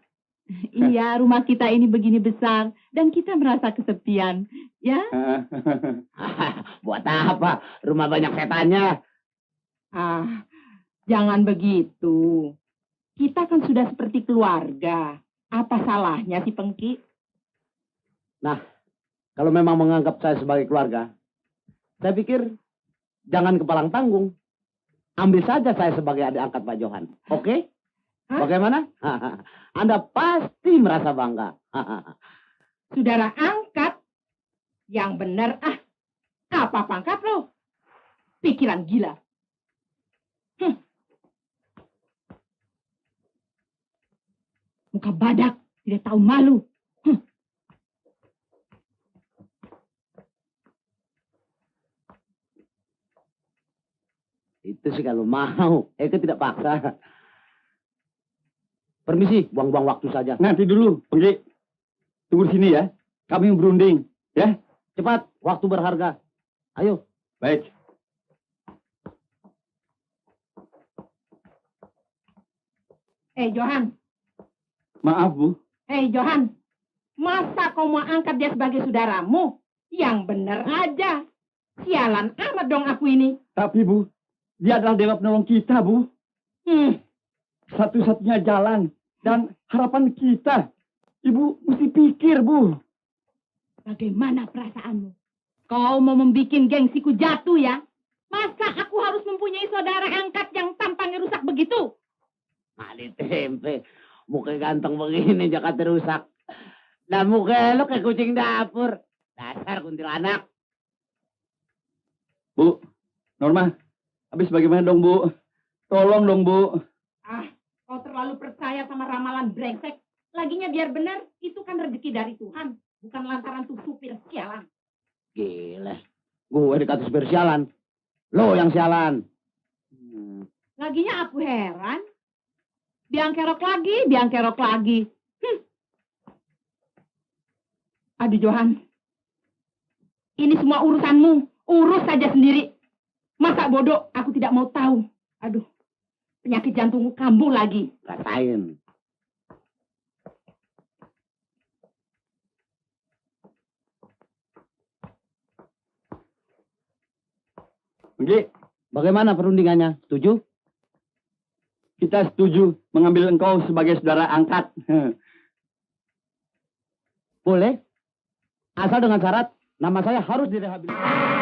[SPEAKER 7] Iya, rumah kita ini begini besar dan kita merasa kesepian, ya?
[SPEAKER 1] Buat apa? Rumah banyak setannya.
[SPEAKER 7] Jangan begitu. Kita kan sudah seperti keluarga. Apa salahnya si Pengki?
[SPEAKER 1] Kalau memang menganggap saya sebagai keluarga, saya pikir jangan kepalang tanggung. Ambil saja saya sebagai adik angkat Pak Johan. Oke?
[SPEAKER 7] Hah?
[SPEAKER 1] Bagaimana? Anda pasti merasa bangga.
[SPEAKER 7] Saudara angkat? Yang benar apa pangkat lo? Pikiran gila. Muka badak, tidak tahu malu.
[SPEAKER 1] Itu sih kalau mau. Eke tidak paksa. Permisi, buang-buang waktu saja.
[SPEAKER 6] Nanti dulu, Pengki. Tunggu sini ya. Kami berunding. Ya?
[SPEAKER 1] Cepat, waktu berharga. Ayo.
[SPEAKER 6] Baik.
[SPEAKER 7] Johan.
[SPEAKER 6] Maaf, Bu.
[SPEAKER 7] Johan. Masa kau mau angkat dia sebagai saudaramu? Yang benar aja. Sialan amat dong aku ini.
[SPEAKER 6] Tapi, Bu, dia adalah dewa penolong kita, Bu. Satu-satunya jalan dan harapan kita. Ibu mesti pikir, Bu.
[SPEAKER 7] Bagaimana perasaanmu? Kau mau membikin gengsiku jatuh ya? Masa aku harus mempunyai saudara angkat yang tampangnya rusak begitu?
[SPEAKER 1] Mali tempe. Muka ganteng begini Jakarta rusak. Nah muka lo kayak kucing dapur. Dasar kuntilanak.
[SPEAKER 6] Bu, Norma, habis bagaimana dong, Bu? Tolong dong, Bu.
[SPEAKER 7] Kau terlalu percaya sama ramalan brengsek. Laginya biar benar, itu kan rezeki dari Tuhan. Bukan lantaran tuh supir sialan.
[SPEAKER 1] Gila. Gue dikata supir sialan. Lo yang sialan.
[SPEAKER 7] Laginya aku heran. Biang kerok lagi. Aduh Johan. Ini semua urusanmu. Urus saja sendiri. Masa bodoh aku tidak mau tahu. Aduh. Penyakit jantungku kambuh lagi.
[SPEAKER 1] Rasain.
[SPEAKER 6] Pengki,
[SPEAKER 1] Bagaimana perundingannya? Setuju?
[SPEAKER 6] kita setuju mengambil engkau sebagai saudara angkat.
[SPEAKER 1] Boleh. Asal dengan syarat nama saya harus direhabilitasi.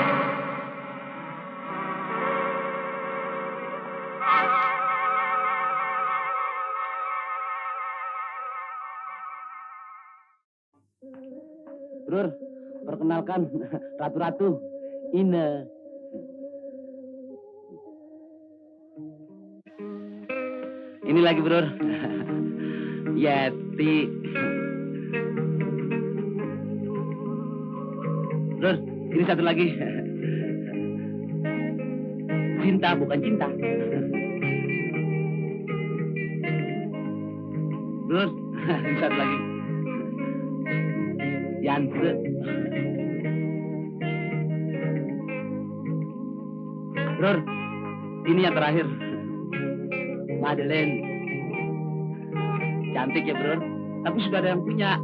[SPEAKER 1] Brur, perkenalkan ratu-ratu Ine. Ini lagi, Brur. Yeti. Brur, ini satu lagi. Cinta bukan cinta. Brur, ini satu lagi. Yanse. Brur, ini yang terakhir. Madeleine. Cantik ya, Brur. Tapi sudah ada yang punya.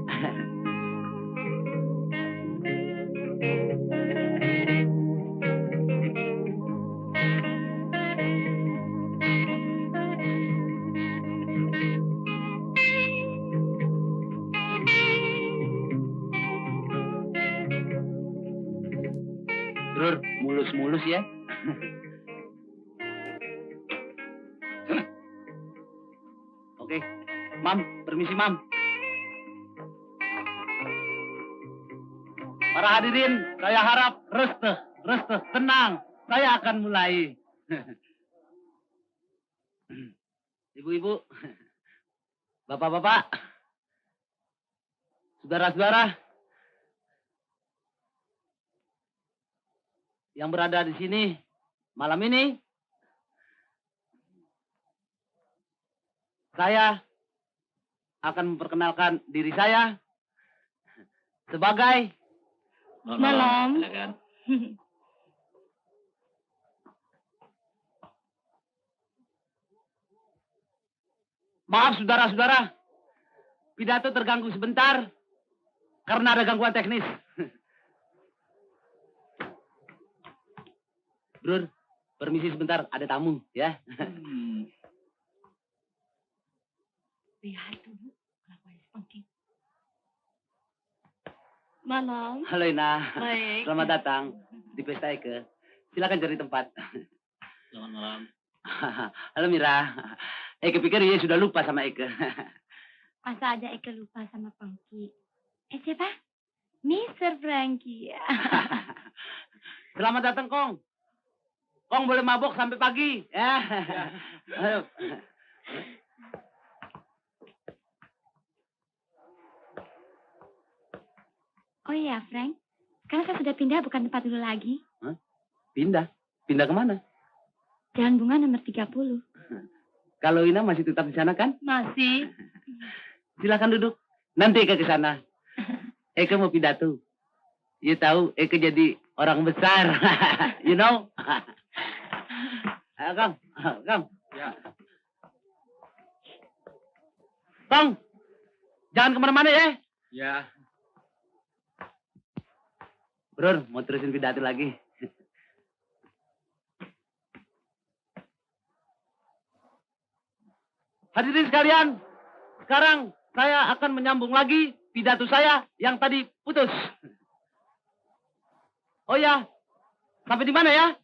[SPEAKER 1] Brur, mulus-mulus ya. Oke, Mam, permisi Mam. Para hadirin, saya harap restuh, tenang. Saya akan mulai. Ibu-ibu, bapak-bapak, saudara-saudara yang berada di sini malam ini, saya akan memperkenalkan diri saya sebagai
[SPEAKER 2] Malam.
[SPEAKER 4] Silakan.
[SPEAKER 1] maaf saudara-saudara, pidato terganggu sebentar karena ada gangguan teknis. Brur, permisi sebentar, ada tamu ya.
[SPEAKER 2] Lihat dulu kelakuan Pengki. Malam.
[SPEAKER 1] Halo Ina.
[SPEAKER 2] Baik.
[SPEAKER 1] Selamat datang di pesta Eke. Silakan cari tempat.
[SPEAKER 6] Selamat malam.
[SPEAKER 1] Halo Mira. Eke pikir dia sudah lupa sama Eke.
[SPEAKER 5] Masa ada Eke lupa sama Pengki? Siapa? Mr. Frankie.
[SPEAKER 1] Selamat datang Kong. Kong boleh mabok sampai pagi. Ya. Ayo.
[SPEAKER 5] Oh iya, Frank. Sekarang saya sudah pindah, bukan tempat dulu lagi.
[SPEAKER 1] Hah? Pindah? Pindah kemana?
[SPEAKER 5] Jalan Bunga nomor 30.
[SPEAKER 1] Kalau Ina masih tetap di sana kan?
[SPEAKER 2] Masih.
[SPEAKER 1] Silakan duduk. Nanti Eke ke sana. Eke mau pidato. You tahu Eke jadi orang besar. You know? Ayo Kang. Kang.
[SPEAKER 4] Ya.
[SPEAKER 1] Kang. Jangan kemana-mana ya.
[SPEAKER 4] Ya.
[SPEAKER 1] Bro, mau terusin pidato lagi. Hadirin sekalian, sekarang saya akan menyambung lagi pidato saya yang tadi putus. Oh ya, sampai di mana ya?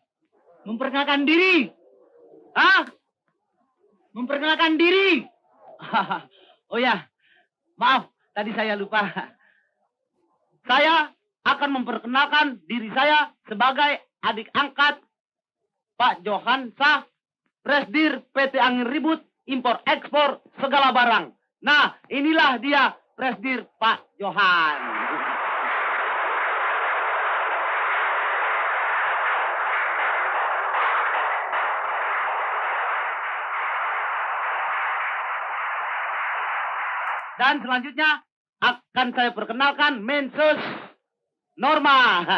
[SPEAKER 1] Memperkenalkan diri. Hah? Memperkenalkan diri. Oh ya, maaf, tadi saya lupa. Saya akan memperkenalkan diri saya sebagai adik angkat Pak Johansa, Presdir PT Angin Ribut, impor ekspor segala barang. Nah, inilah dia Presdir Pak Johan. Dan selanjutnya akan saya perkenalkan Menses Norma.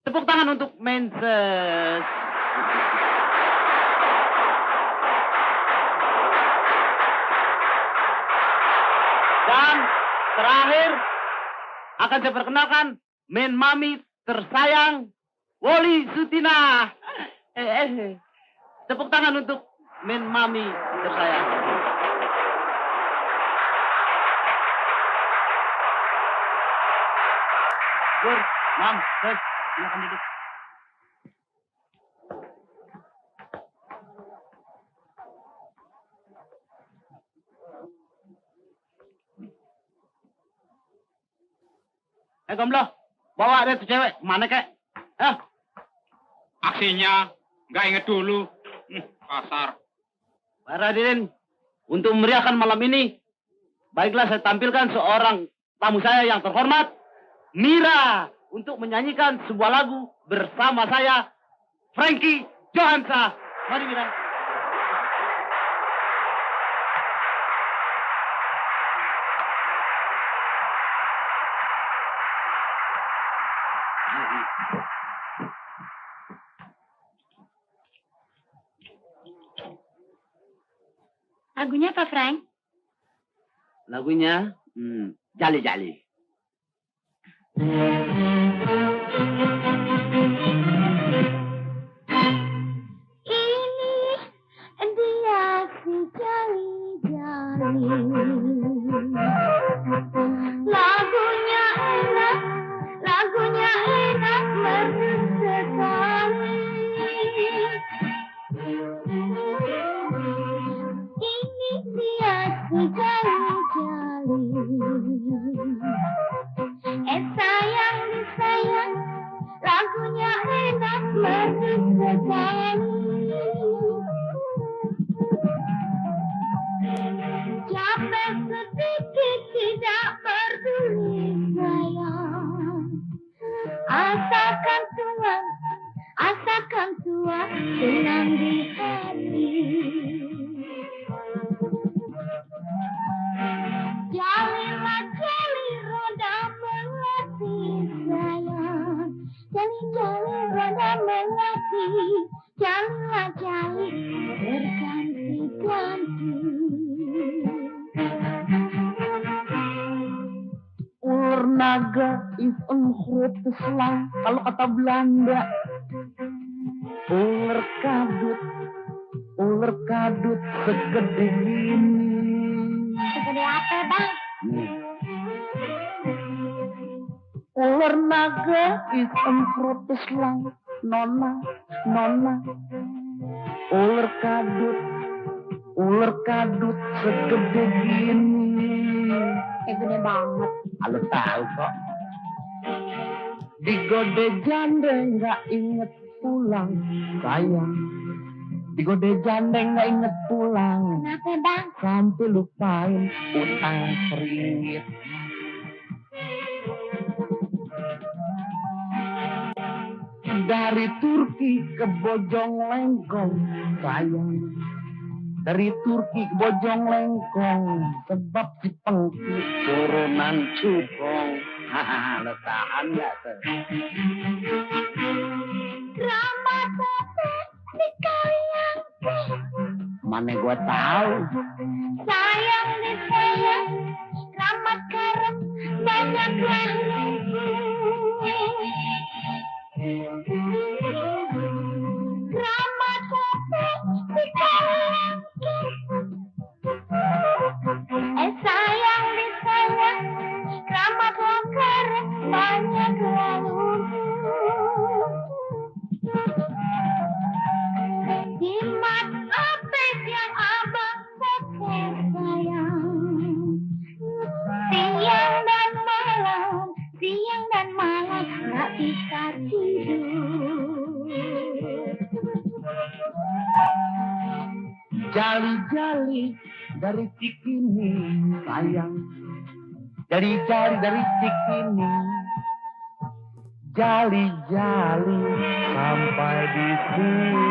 [SPEAKER 1] Tepuk tangan untuk Menses. Dan terakhir akan saya perkenalkan Men Mami tersayang Woli Sutina. Tepuk tangan untuk Men Mami tersayang. Gur, Mam, Gus, silakan duduk. Gomblo, bawa ada tuh cewek, mana kek?
[SPEAKER 4] Aksinya nggak inget dulu. Kasar.
[SPEAKER 1] Para hadirin, untuk memeriahkan malam ini, baiklah saya tampilkan seorang tamu saya yang terhormat, Mira, untuk menyanyikan sebuah lagu bersama saya, Frankie Johansa. Mari Mira.
[SPEAKER 5] Lagunya apa, Frank?
[SPEAKER 1] Lagunya, Jali-Jali.
[SPEAKER 5] Ini dia si Jali-Jali. Lagunya enak merdu sekali. Ini dia si Jali-Jali. Sayang disayang, lagunya enak merdu sekali. Capek sedikit tidak peduli sayang. Asalkan tua, senang di hati. Jalilah jali roda melati sayang. Jali roda melati. Jalilah jali berganti-ganti.
[SPEAKER 8] Ular naga is een grote slang. Kalau kata Belanda. Ular kadut segede gini.
[SPEAKER 5] Kenapa, Bang?
[SPEAKER 8] Ular naga hitam protes lang, nona, nona. Ular kadut segede gini.
[SPEAKER 5] Gede banget.
[SPEAKER 8] Lo tahu kok. Digode jande nggak inget pulang, sayang. Digode jande nggak inget pulang.
[SPEAKER 5] Kenapa, Bang?
[SPEAKER 8] Sampai lupain utang seringgit. Dari Turki ke Bojong-Lengkong, sayang. Dari Turki ke Bojong-Lengkong, sebab si Pengki turunan cukong. Hahaha, lo tahan nggak tuh?
[SPEAKER 5] Drama tete di kalian.
[SPEAKER 8] Mana gua tahu.
[SPEAKER 5] Sayang disayang, selamat karem, banyaklah drama tete di kalian. Sayang disayang, selamatlah karem, banyaklah jimat apes yang abang tete sayang. Siang dan malam gak bisa tidur.
[SPEAKER 8] Jali-jali dari Cikini, sayang. Dari Cikini. Jali-jali sampai di sini.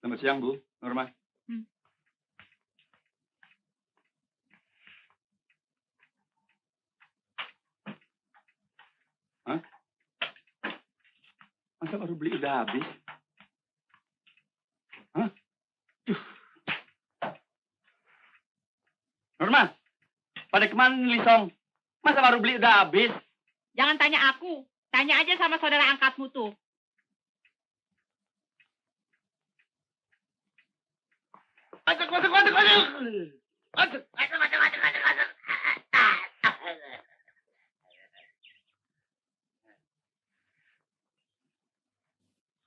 [SPEAKER 6] Selamat siang, Bu. Norma. Hah? Masa baru beli udah habis? Hah? Norma, pada kemana nih, Lisong? Masa baru beli udah habis?
[SPEAKER 7] Jangan tanya aku. Tanya aja sama saudara angkatmu tuh.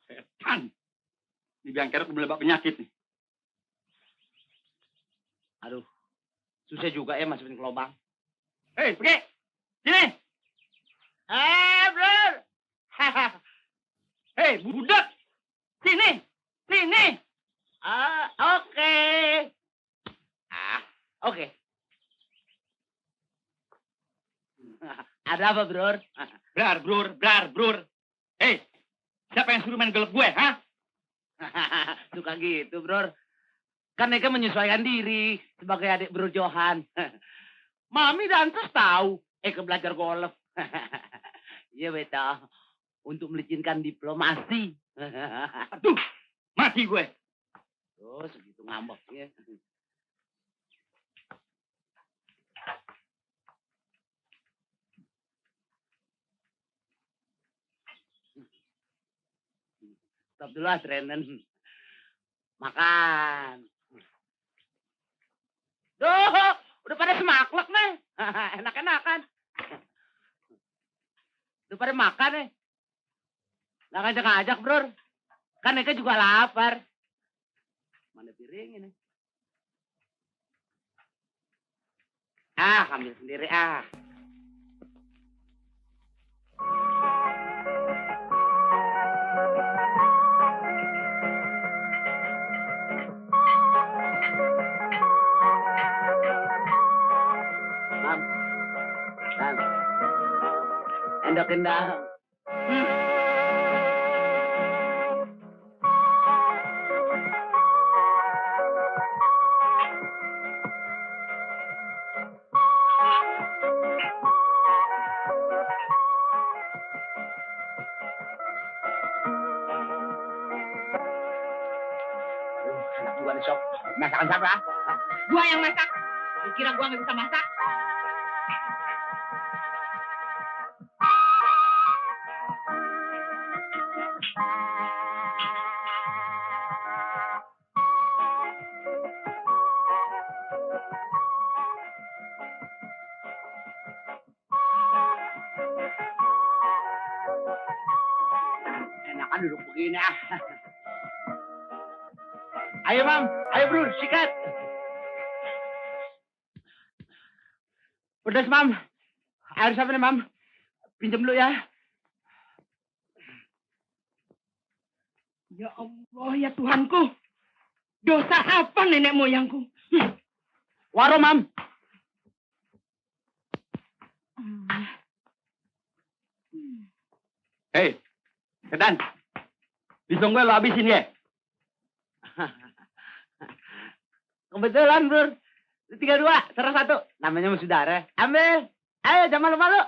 [SPEAKER 6] Setan. Ini biang kerok belebak penyakit nih.
[SPEAKER 1] Aduh, susah juga ya masukin ke lubang.
[SPEAKER 6] Hei, pergi. Sini.
[SPEAKER 1] Bro.
[SPEAKER 6] Hei, budak. Sini. Sini.
[SPEAKER 1] Oke. Oke. Ada apa, Bro?
[SPEAKER 6] Brar, bror. Hei, siapa yang suruh main golf gue, ha?
[SPEAKER 1] Suka gitu, Bro. Kan Eka menyesuaikan diri sebagai adik Bro Johan. Mami dan Sus tahu Eka belajar golf. Iya, beta. Untuk melicinkan diplomasi.
[SPEAKER 6] Aduh, mati gue.
[SPEAKER 1] Oh, segitu ngambeknya. Stop dulu, Trenen. Makan. Duh, udah pada semaklek nih. Enak-enakan. Udah pada makan nih. Nggak ngajak-ngajak, Bro. Kan Eka juga lapar. Mana piring ini? Ambil sendiri,
[SPEAKER 8] endok-endok. Enak juga nih, Sob. Masakan siapa?
[SPEAKER 7] Gua yang masak. Lu kira gua nggak bisa masak?
[SPEAKER 8] Enakan duduk begini ah. Ayo, Mam. Ayo, Bro. Sikat. Pedas, Mam. Air siapa nih, Mam? Pinjam dulu ya.
[SPEAKER 7] Ya Allah, ya Tuhanku. Dosa apa nenek moyangku?
[SPEAKER 8] Waro, Mam. Hei, Sedan. Pisong gue lo habisin ya? Kebetulan, Bro. 3-2, serah 1. Namanya musuh darah. Ambil. Ayo, jangan malu-malu.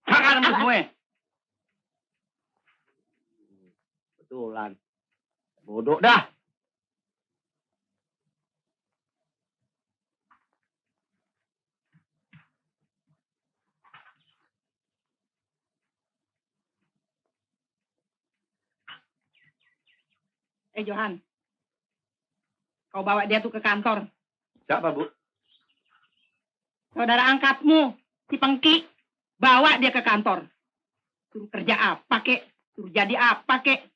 [SPEAKER 6] Makan sama semua.
[SPEAKER 8] Betulan. Bodoh dah.
[SPEAKER 7] Johan. Kau bawa dia tuh ke kantor.
[SPEAKER 6] Siapa, Bu?
[SPEAKER 7] Saudara angkatmu, si Pengki. Bawa dia ke kantor. Suruh kerja apa, kek? Suruh jadi apa, kek?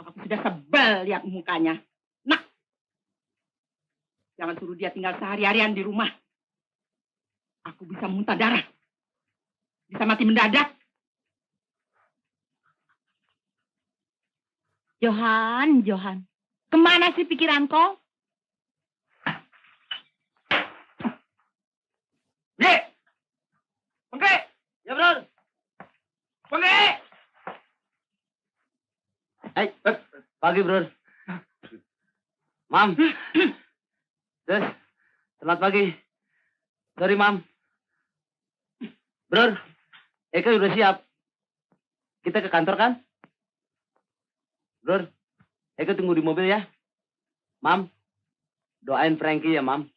[SPEAKER 7] Aku sudah sebel lihat mukanya. Nah, jangan suruh dia tinggal sehari-harian di rumah. Aku bisa muntah darah. Bisa mati mendadak.
[SPEAKER 2] Johan. Kemana sih pikiran kau?
[SPEAKER 6] Ye! Pengke!
[SPEAKER 8] Ya, Bro.
[SPEAKER 6] Pengke!
[SPEAKER 8] Hai, pagi, Bro. Mam. Terus, selamat pagi. Sorry, Mam. Bro, Eka udah siap. Kita ke kantor kan? Bro, Eka tunggu di mobil ya. Mam, doain Frankie ya, Mam.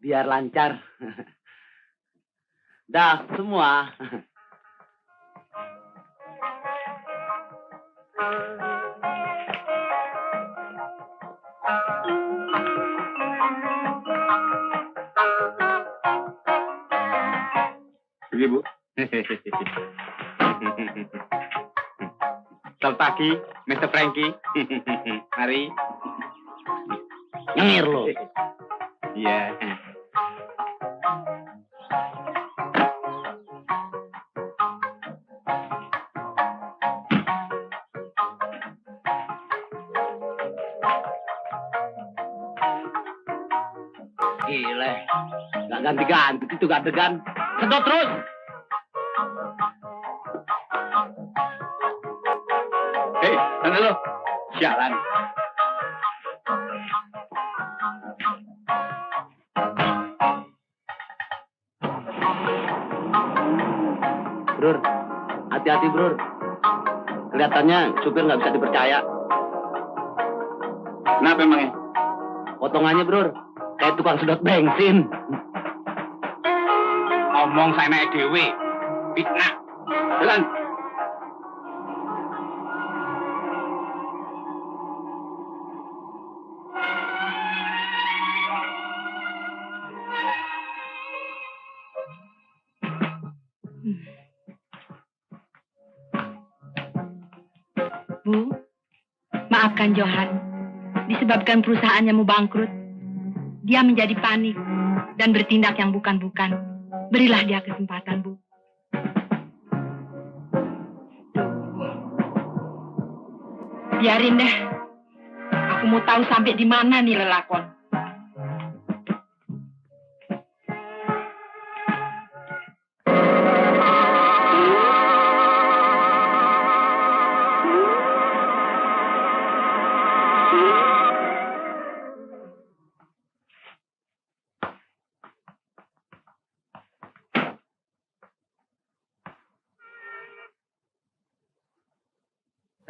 [SPEAKER 8] Biar lancar. Dah, semua.
[SPEAKER 6] Pergi, Bu. Selamat pagi, Mr. Frankie. Mari.
[SPEAKER 8] Nyengir lo.
[SPEAKER 6] Iya.
[SPEAKER 8] Gila. Gak ganti-ganti itu gak degan. Sedot terus.
[SPEAKER 6] Hei, sana lo. Jalan.
[SPEAKER 8] Bro, hati-hati, Bro. Kelihatannya supir nggak bisa dipercaya.
[SPEAKER 6] Kenapa emangnya?
[SPEAKER 8] Potongannya, Bro, kayak tukang sedot bensin.
[SPEAKER 6] Ngomong saya naik dewe. Fitnah. Jalan.
[SPEAKER 2] Bu, maafkan Johan. Disebabkan perusahaannya mau bangkrut, dia menjadi panik dan bertindak yang bukan-bukan. Berilah dia kesempatan, Bu. Biarin deh. Aku mau tahu sampai di mana nih lelakon.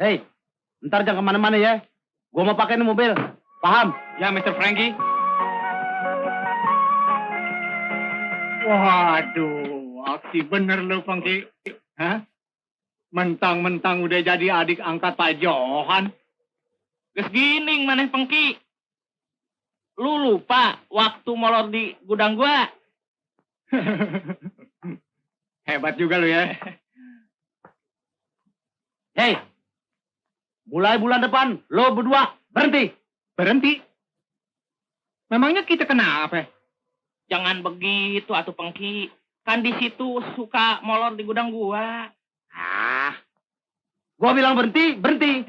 [SPEAKER 1] Hei, ntar jangan kemana-mana ya. Gua mau pakai ini mobil. Paham?
[SPEAKER 4] Ya, Mr. Frankie.
[SPEAKER 9] Waduh, aksi bener lu, Pengki. Hah? Mentang-mentang udah jadi adik angkat Pak Johan.
[SPEAKER 7] Geus gining maneh Pengki. Lu lupa waktu molor di gudang gua.
[SPEAKER 9] Hebat juga lu ya.
[SPEAKER 1] Hei, mulai bulan depan lo berdua berhenti.
[SPEAKER 9] Berhenti? Memangnya kita kenapa?
[SPEAKER 7] Jangan begitu atuh Pengki. Kan di situ suka molor di gudang gua.
[SPEAKER 1] Gua bilang berhenti, berhenti.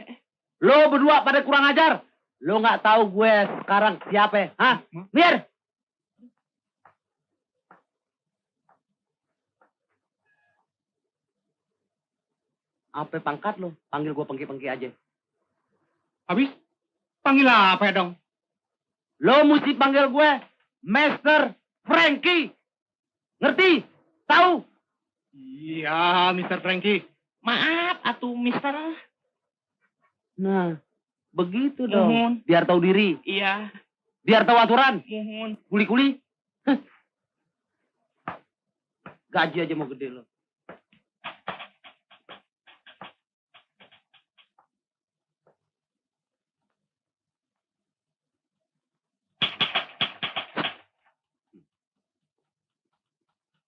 [SPEAKER 1] Lo berdua pada kurang ajar. Lo nggak tahu gue sekarang siapa? Hah? Mir! Apa pangkat lo? Panggil gue Pengki-Pengki aja.
[SPEAKER 9] Habis? Panggil apa ya dong?
[SPEAKER 1] Lo mesti panggil gue Master Frankie. Ngerti? Tahu?
[SPEAKER 9] Iya, Mr. Frankie.
[SPEAKER 7] Maaf atuh Mister.
[SPEAKER 1] Nah, begitu dong.
[SPEAKER 7] Mohon.
[SPEAKER 1] Biar tahu diri.
[SPEAKER 7] Iya,
[SPEAKER 1] Biar tahu aturan.
[SPEAKER 7] mohon.
[SPEAKER 1] Kuli-kuli. Heh. Gaji aja mau gede lo.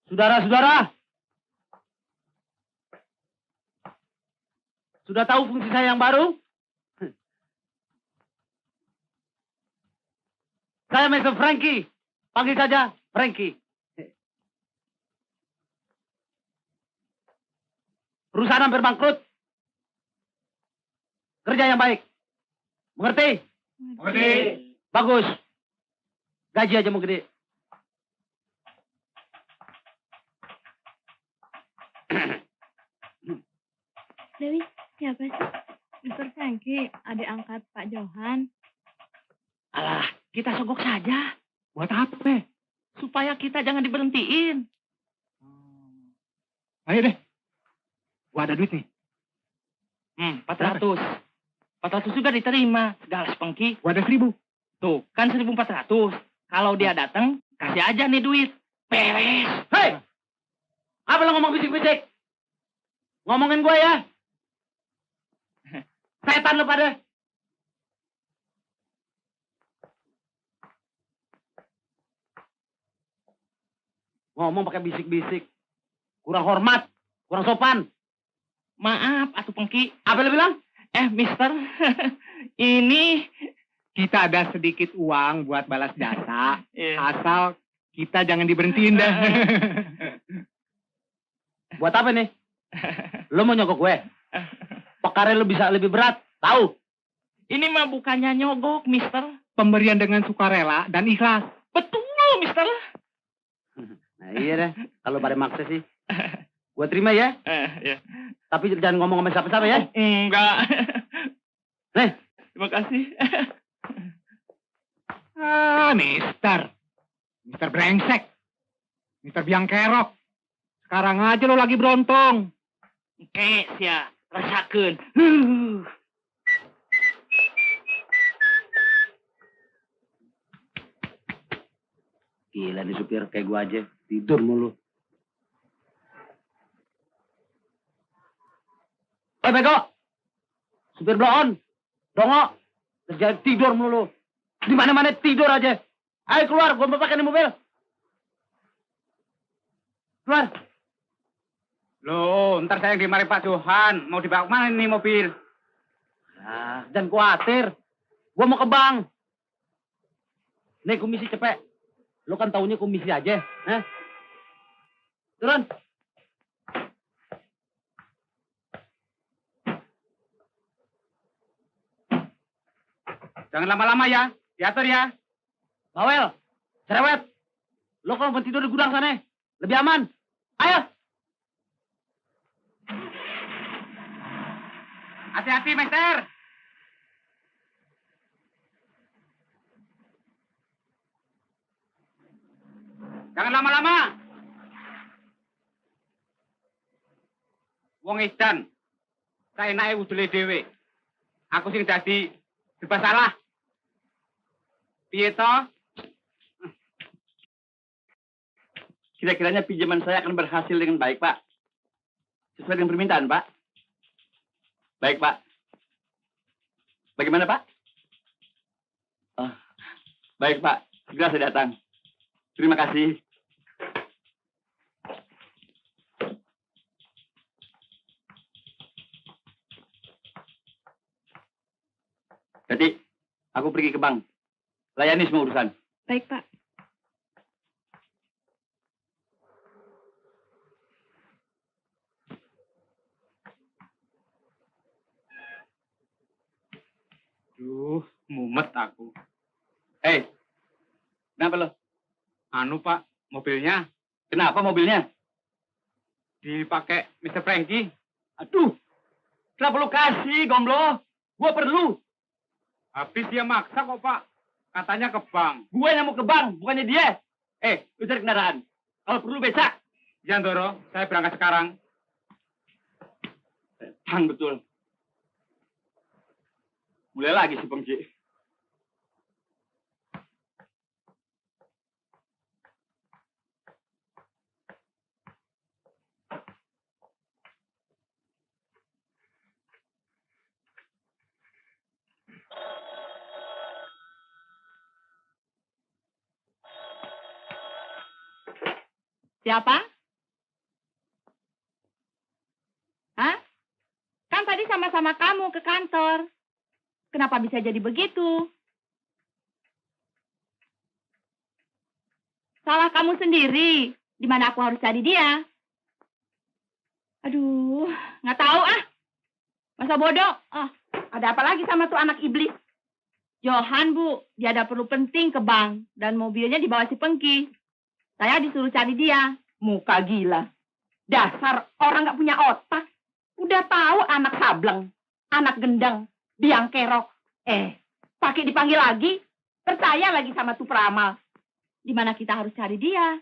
[SPEAKER 1] Saudara-saudara, sudah tahu fungsi saya yang baru? Saya Mr. Frankie. Panggil saja Frankie. Perusahaan hampir bangkrut. Kerja yang baik. Mengerti?
[SPEAKER 9] Mengerti.
[SPEAKER 1] Bagus. Gaji aja mau gede.
[SPEAKER 2] Dewi, siapa sih? Mr. Frankie, adik angkat Pak Johan.
[SPEAKER 7] Alah, kita sogok saja.
[SPEAKER 9] Buat apa?
[SPEAKER 7] Supaya kita jangan diberhentiin.
[SPEAKER 9] Ayo deh. Gua ada duit nih.
[SPEAKER 7] 400. 400 juga diterima. Segala Pengki.
[SPEAKER 9] Gua ada 1.000.
[SPEAKER 7] Tuh, kan 1.400. Kalau dia datang, kasih aja nih duit. Beres.
[SPEAKER 1] Hei! Apa lo ngomong bisik-bisik? Ngomongin gue ya? Setan lo pada. Ngomong pakai bisik-bisik. Kurang hormat. Kurang sopan.
[SPEAKER 7] Maaf, atuh Pengki.
[SPEAKER 1] Apa lo bilang?
[SPEAKER 7] Mister. Ini.
[SPEAKER 9] Kita ada sedikit uang buat balas jasa.
[SPEAKER 7] Iya.
[SPEAKER 9] Asal kita jangan diberhentiin dah.
[SPEAKER 1] Buat apa nih? Lo mau nyogok gue? Pekarnya lo bisa lebih berat. Tahu?
[SPEAKER 7] Ini mah bukannya nyogok, Mister.
[SPEAKER 9] Pemberian dengan sukarela dan ikhlas.
[SPEAKER 7] Betul, Mister.
[SPEAKER 1] Nah iya deh. Kalau pada maksa sih. Gue terima ya.
[SPEAKER 7] Ya.
[SPEAKER 1] Tapi jangan ngomong sama siapa-siapa ya.
[SPEAKER 7] Enggak.
[SPEAKER 1] Nih.
[SPEAKER 7] Terima kasih.
[SPEAKER 9] Mister. Mister Brengsek. Mister Biang Kerok. Sekarang aja lo lagi berontong.
[SPEAKER 7] Oke, sia. Rasakeun.
[SPEAKER 1] Gila nih supir kayak gue aja. Tidur mulu. Bego. Supir bloon. Dongo. Kerja tidur mulu. Di mana-mana tidur aja. Ayo keluar, gue mau pakai mobil. Keluar.
[SPEAKER 9] Loh, ntar saya yang dimarahin Pak Johan. Mau dibawa kemana nih mobil?
[SPEAKER 1] Nah, jangan khawatir. Gue mau ke bank. Nih komisi cepet. Lo kan taunya komisi aja. Turun.
[SPEAKER 9] Jangan lama-lama ya. Diatur ya.
[SPEAKER 1] Bawel. Cerewet. Lo kalau mau tidur di gudang sana. Lebih aman. Ayo.
[SPEAKER 9] Hati-hati, Mister. Jangan lama-lama. Wong Edan. saenake udule dhewe. Aku sing dadi serba salah. Piye to?
[SPEAKER 6] Kira-kiranya pinjaman saya akan berhasil dengan baik, Pak. Sesuai dengan permintaan, Pak. Baik, Pak. Bagaimana, Pak? Oh, baik, Pak. Segera saya datang. Terima kasih. Jadi, aku pergi ke bank. Layani semua urusan.
[SPEAKER 2] Baik, Pak.
[SPEAKER 9] Duh, mumet aku.
[SPEAKER 6] Hei, kenapa lo?
[SPEAKER 9] Anu, Pak, mobilnya
[SPEAKER 6] Kenapa mobilnya?
[SPEAKER 9] dipakai Mr. Frankie.
[SPEAKER 6] Aduh, kenapa lo kasih, Gomblo? Gua perlu.
[SPEAKER 9] Habis dia maksa kok, Pak. Katanya ke bank.
[SPEAKER 6] Gue yang mau ke bank, bukannya dia. Lu cari kendaraan. Kalau perlu becak.
[SPEAKER 9] Jangan Doro, saya berangkat sekarang.
[SPEAKER 6] Tang betul. Mulai lagi si Pengki.
[SPEAKER 2] Siapa? Hah? Kan tadi sama-sama kamu ke kantor. Kenapa bisa jadi begitu? Salah kamu sendiri. Di mana aku harus cari dia? Aduh, nggak tahu ah. Masa bodoh? Ah, ada apa lagi sama tuh anak iblis? Johan, Bu. Dia ada perlu penting ke bank. Dan mobilnya dibawa si Pengki. Saya disuruh cari dia. Muka gila. Dasar orang nggak punya otak. Udah tahu anak sableng, anak gendang, biang kerok. Pakai dipanggil lagi. Percaya lagi sama tuh peramal. Di mana kita harus cari dia?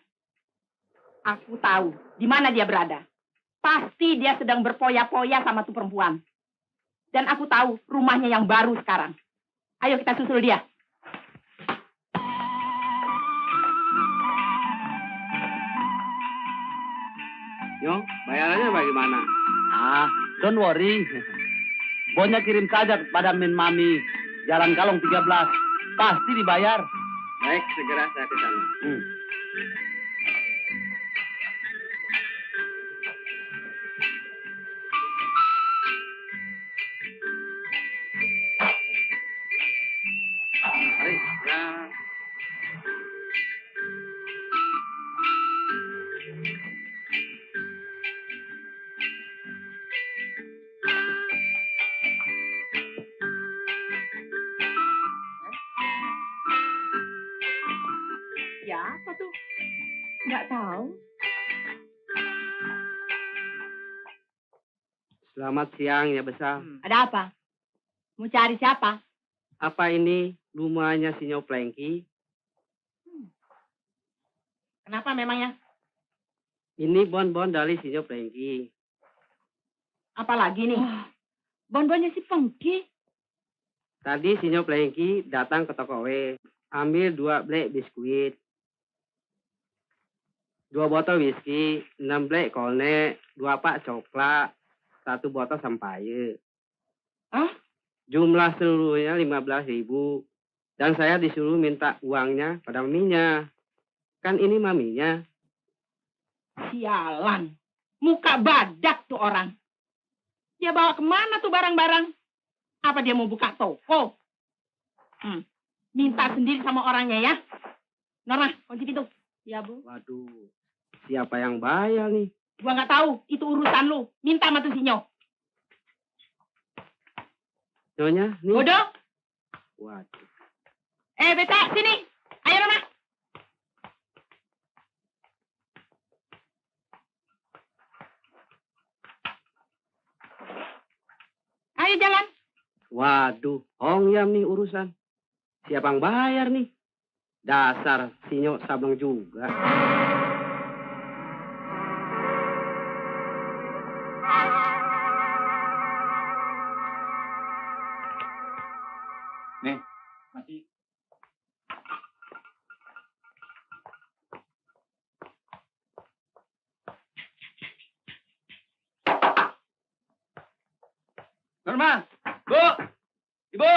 [SPEAKER 2] Aku tahu di mana dia berada. Pasti dia sedang berpoya-poya sama tuh perempuan. Dan aku tahu rumahnya yang baru sekarang. Ayo kita susul dia.
[SPEAKER 8] Yo, bayarannya bagaimana?
[SPEAKER 1] Don't worry. Bonya kirim saja pada Min Mami. Jalan Kalong 13. Pasti dibayar.
[SPEAKER 8] Baik, segera saya ke sana. Mari, ya.
[SPEAKER 2] Siapa tuh? Nggak tahu.
[SPEAKER 8] Selamat siang ya besar.
[SPEAKER 2] Ada apa? Mau cari siapa?
[SPEAKER 8] Apa ini rumahnya si Nyo Frankie?
[SPEAKER 2] Kenapa memangnya?
[SPEAKER 8] Ini bon-bon dari si Nyo Frankie.
[SPEAKER 2] Apa lagi nih? Bon-bonnya si Pengki.
[SPEAKER 8] Tadi si Nyo Frankie datang ke toko W. Ambil 2 blek biskuit. 2 botol whisky, 6 blek kolnek, 2 pak coklat, 1 botol sampaye.
[SPEAKER 2] Hah?
[SPEAKER 8] Jumlah seluruhnya 15.000. Dan saya disuruh minta uangnya pada maminya. Kan ini maminya.
[SPEAKER 2] Sialan. Muka badak tuh orang. Dia bawa kemana tuh barang-barang? Apa dia mau buka toko? Minta sendiri sama orangnya ya. Norma, kunci pintu. Ya, Bu.
[SPEAKER 8] Waduh, siapa yang bayar nih?
[SPEAKER 2] Gua nggak tahu. Itu urusan lu. Minta sama tuh si Nyo.
[SPEAKER 8] Nyonya, nih.
[SPEAKER 2] Bodoh.
[SPEAKER 8] Waduh.
[SPEAKER 2] Beta, sini. Ayo, Norma. Ayo jalan.
[SPEAKER 8] Waduh, hongyam nih urusan. Siapa yang bayar nih? Dasar sinyo sableng juga.
[SPEAKER 4] Mati.
[SPEAKER 1] Norma, Bu, Ibu.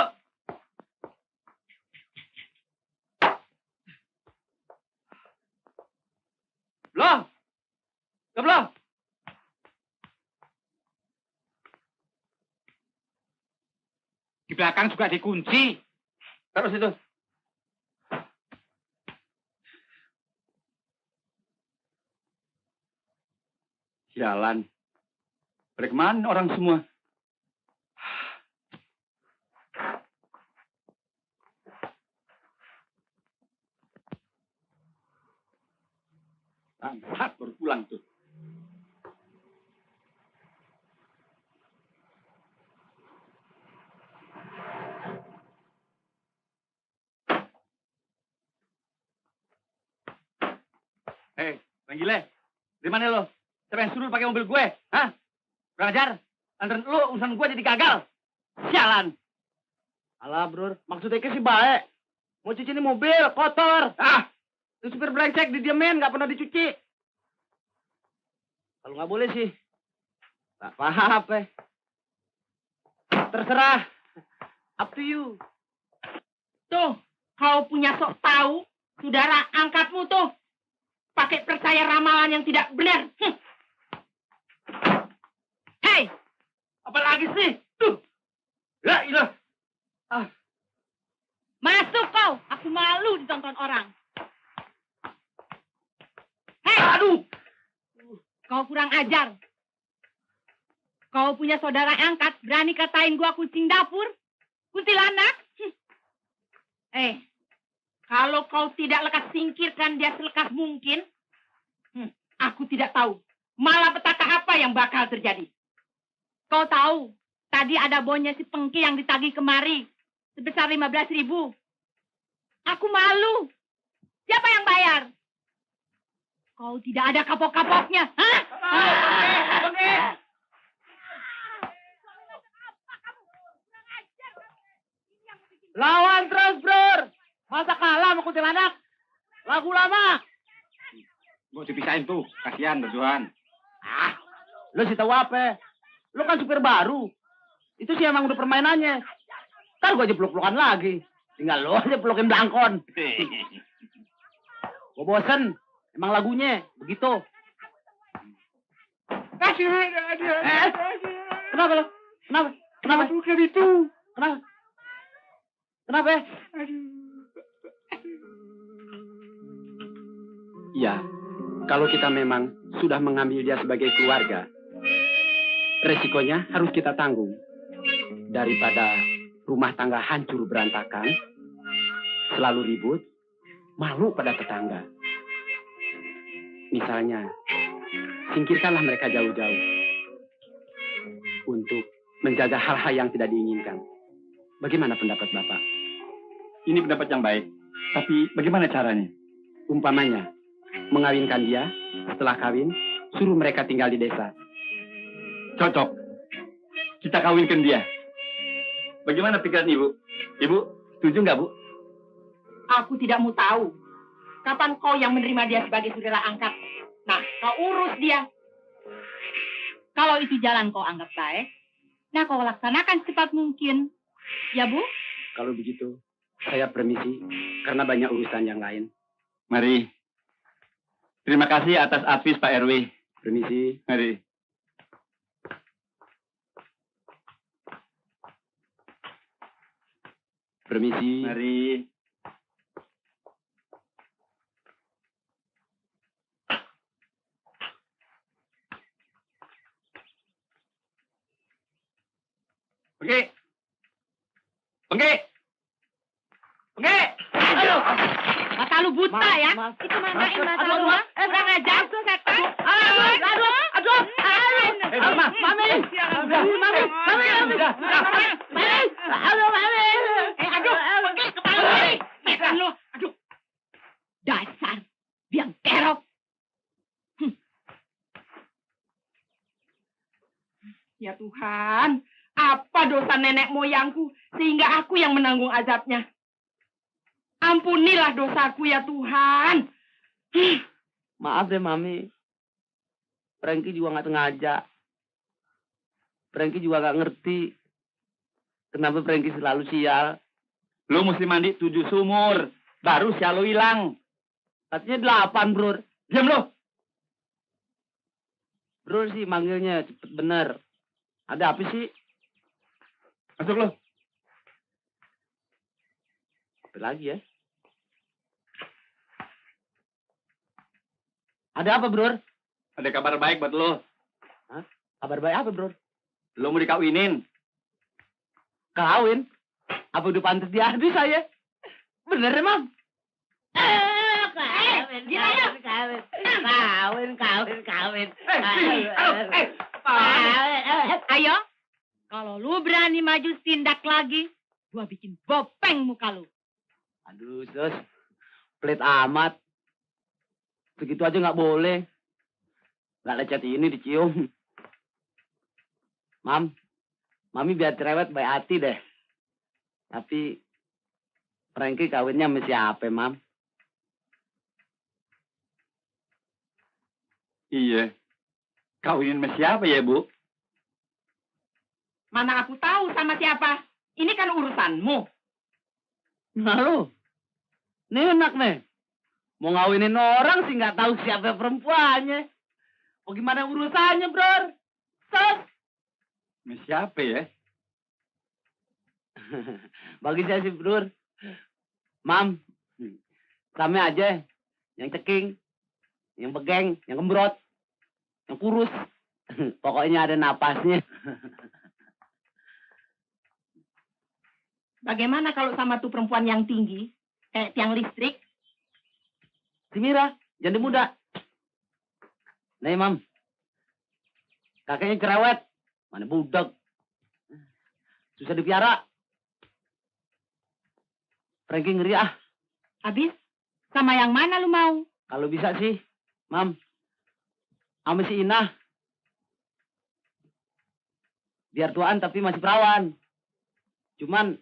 [SPEAKER 1] Belum. Belum.
[SPEAKER 9] Di belakang juga dikunci.
[SPEAKER 1] Taruh situ.
[SPEAKER 6] Sialan. Pada kemana orang semua? Bangsat baru pulang tuh.
[SPEAKER 1] Hei, Bang Gile. Di mana lo? Siapa yang suruh pakai mobil gue? Hah? Kurang ajar. Anterin lu urusan gue jadi gagal. Sialan. Alah, Bro. Maksudnya sih baik. Mau cuci ini mobil, kotor. Ah, itu supir brengsek didiemin, nggak pernah dicuci. Kalau nggak boleh sih, tak apa-apa. Terserah. Up to you.
[SPEAKER 7] Tuh, kau punya sok tahu, saudara angkatmu tuh. Pakai percaya ramalan yang tidak benar. Hei,
[SPEAKER 1] Apa lagi sih? Tuh. Ya, ilah. Ah.
[SPEAKER 7] masuk kau. Aku malu ditonton orang. Hei,
[SPEAKER 1] Aduh.
[SPEAKER 7] kau kurang ajar. Kau punya saudara angkat, berani katain gua kucing dapur? Kuntilanak? Kalau kau tidak lekas singkirkan dia selekas mungkin, aku tidak tahu. Malah petaka apa yang bakal terjadi. Kau tahu, tadi ada bonnya si Pengki yang ditagih kemari. Sebesar 15.000. Aku malu. Siapa yang bayar? Kau tidak ada kapok-kapoknya. Hah?
[SPEAKER 1] Lawan terus, Bro. Masa kalah sama kuntilanak? Lagu lama.
[SPEAKER 9] Mau dipisahin tuh, kasihan berduaan.
[SPEAKER 1] Ah, lu sih tahu apa? Lu kan supir baru. Itu sih emang udah permainannya. Ntar gua aja peluk-pelukan lagi. Tinggal lu aja pelukin belangkon. Gua bosen. Emang lagunya begitu. Kenapa lu? Kenapa? Kenapa?
[SPEAKER 9] Bukan itu.
[SPEAKER 1] Kenapa? Kenapa?
[SPEAKER 8] Ya, kalau kita memang sudah mengambil dia sebagai keluarga, resikonya harus kita tanggung. Daripada rumah tangga hancur berantakan, selalu ribut, malu pada tetangga. Misalnya, singkirkanlah mereka jauh-jauh untuk menjaga hal-hal yang tidak diinginkan. Bagaimana pendapat Bapak?
[SPEAKER 6] Ini pendapat yang baik. Tapi bagaimana caranya?
[SPEAKER 8] Umpamanya, mengawinkan dia, setelah kawin, suruh mereka tinggal di desa.
[SPEAKER 6] Cocok. Kita kawinkan dia. Bagaimana pikiran Ibu? Ibu, setuju nggak, Bu?
[SPEAKER 7] Aku tidak mau tahu. Kapan kau yang menerima dia sebagai saudara angkat? Nah, kau urus dia. Kalau itu jalan kau anggap baik, nah kau laksanakan secepat mungkin. Ya, Bu?
[SPEAKER 8] Kalau begitu, saya permisi, karena banyak urusan yang lain.
[SPEAKER 6] Mari. Terima kasih atas advis Pak RW.
[SPEAKER 8] Permisi.
[SPEAKER 6] Mari.
[SPEAKER 8] Permisi.
[SPEAKER 6] Mari. Oke. Oke. Oke.
[SPEAKER 7] Aduh, mata lu buta ya? Itu manain mata lu, ha? Kurang ajar tuh setan. Aduh. Mami. Pakai kepala lu. Mekan lu. Aduh. Dasar biang kerok. Ya Tuhan, apa dosa nenek moyangku sehingga aku yang menanggung azabnya? Ampunilah dosaku ya Tuhan.
[SPEAKER 8] Maaf deh, Mami. Frankie juga nggak sengaja. Frankie juga nggak ngerti kenapa Frankie selalu sial.
[SPEAKER 6] Lu mesti mandi 7 sumur. Baru sial lu hilang.
[SPEAKER 8] Katanya 8, Bro.
[SPEAKER 6] Diam lu.
[SPEAKER 8] Bro sih manggilnya cepet bener. Ada apa sih?
[SPEAKER 6] Masuk lu.
[SPEAKER 8] Apa lagi ya? Ada apa, Bro?
[SPEAKER 6] Ada kabar baik buat lu.
[SPEAKER 8] Kabar baik apa, Bro?
[SPEAKER 6] Lu mau dikawinin.
[SPEAKER 8] Kawin? Apa udah pantas diadu saya? Bener, Mam?
[SPEAKER 7] Kawin. Ayo, kalau lu berani maju tindak lagi, gua bikin bopeng muka lu.
[SPEAKER 8] Aduh, Sus. Pelit amat. Begitu aja nggak boleh. Nggak lecet ini dicium. Mami biar cerewet baik hati deh. Tapi Frankie kawinnya sama siapa, Mam?
[SPEAKER 6] Iya. Kawinin sama siapa ya, Bu?
[SPEAKER 7] Mana aku tahu sama siapa. Ini kan urusanmu.
[SPEAKER 8] Nah lu, ini enak nih. Mau ngawinin orang sih nggak tahu siapa perempuannya. Bagaimana urusannya, Bro? Sos.
[SPEAKER 6] Sama siapa ya?
[SPEAKER 8] Bagi saya sih, Bro. Mam, sama aja. Yang ceking, yang begeng, yang kembrot, yang kurus. Pokoknya ada napasnya.
[SPEAKER 7] Bagaimana kalau sama tuh perempuan yang tinggi, kayak tiang listrik?
[SPEAKER 8] Si Mira, janda muda. Nih, Mam. Kakeknya cerewet. Mana budak. Susah dipiara. Frankie ngeri ah.
[SPEAKER 7] Habis, sama yang mana lu mau?
[SPEAKER 8] Kalau bisa sih, Mam. Sama si Inah. Biar tuaan tapi masih perawan. Cuman,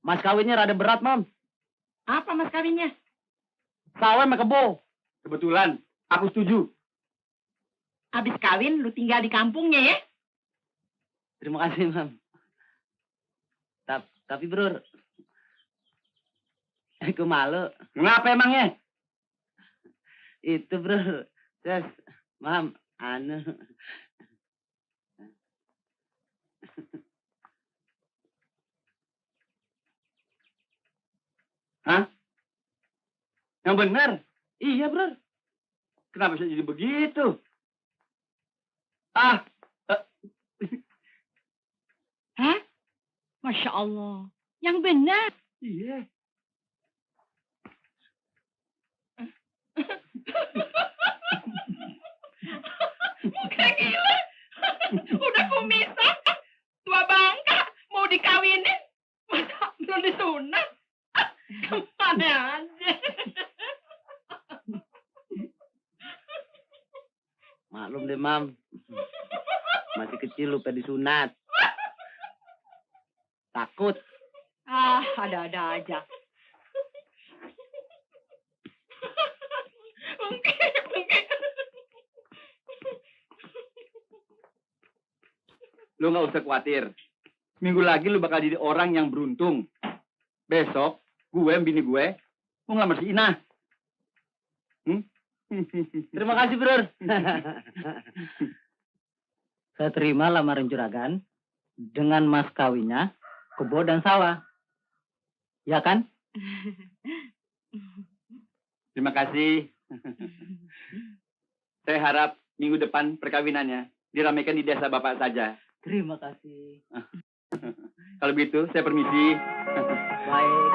[SPEAKER 8] mas kawinnya rada berat, Mam.
[SPEAKER 7] Apa mas kawinnya?
[SPEAKER 8] Sawah sama kebo.
[SPEAKER 6] Kebetulan, aku setuju.
[SPEAKER 7] Habis kawin, lu tinggal di kampungnya ya?
[SPEAKER 8] Terima kasih, Mam. Tapi, Bro, aku malu.
[SPEAKER 6] Ngapa emangnya?
[SPEAKER 8] Itu, Bro. Terus, Mam, anu.
[SPEAKER 6] Hah? Yang benar?
[SPEAKER 8] Iya, Bro.
[SPEAKER 6] Kenapa bisa jadi begitu? Ah,
[SPEAKER 7] Hah? Masya Allah. Yang benar.
[SPEAKER 6] iya.
[SPEAKER 7] Muka gila. Udah kumisan. Tua bangka. Mau dikawinin. Masa belum disunat? Kemana aja.
[SPEAKER 8] Maklum deh, Mam. Masih kecil lupa disunat. Takut.
[SPEAKER 7] Ah, ada-ada aja. Mungkin.
[SPEAKER 6] Lu nggak usah khawatir. Minggu lagi lu bakal jadi orang yang beruntung. Besok, bini gue, mau ngelamar si Ina.
[SPEAKER 8] Terima kasih, Bro. Saya terima lamaran juragan dengan mas kawinnya, kebo dan sawah. Ya kan?
[SPEAKER 6] Terima kasih. Saya harap minggu depan perkawinannya diramaikan di desa Bapak saja.
[SPEAKER 8] Terima kasih.
[SPEAKER 6] Kalau begitu, saya permisi.
[SPEAKER 8] Baik.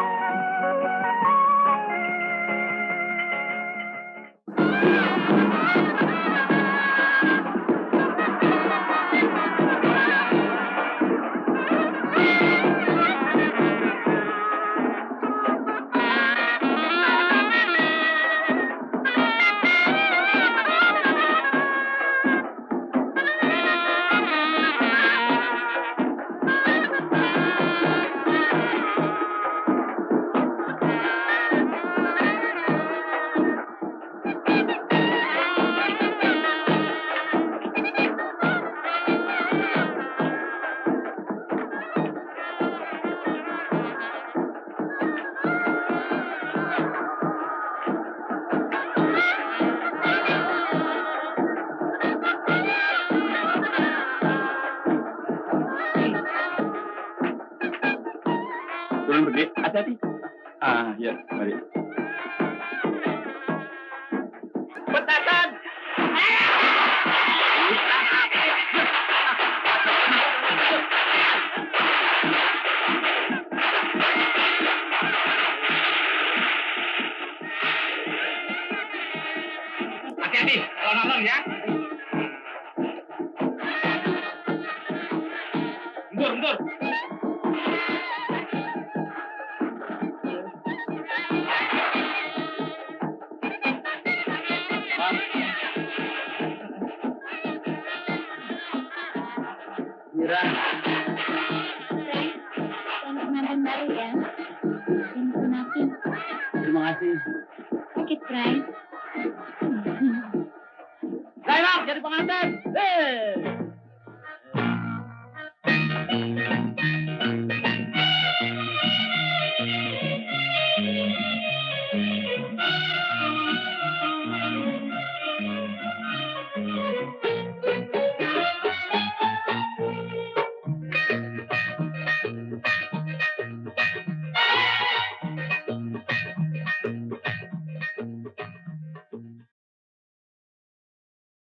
[SPEAKER 6] Turun pergi.
[SPEAKER 3] Hati-hati.
[SPEAKER 6] Ah, ya, mari.
[SPEAKER 1] Petasan!
[SPEAKER 4] Hati-hati, kalau nolong ya. Mundur.
[SPEAKER 8] Mira,
[SPEAKER 5] Frank, dan pengantin baru ya. Pintu napi.
[SPEAKER 8] terima kasih.
[SPEAKER 5] Sakit, Frank.
[SPEAKER 1] Zainab jadi pengantin.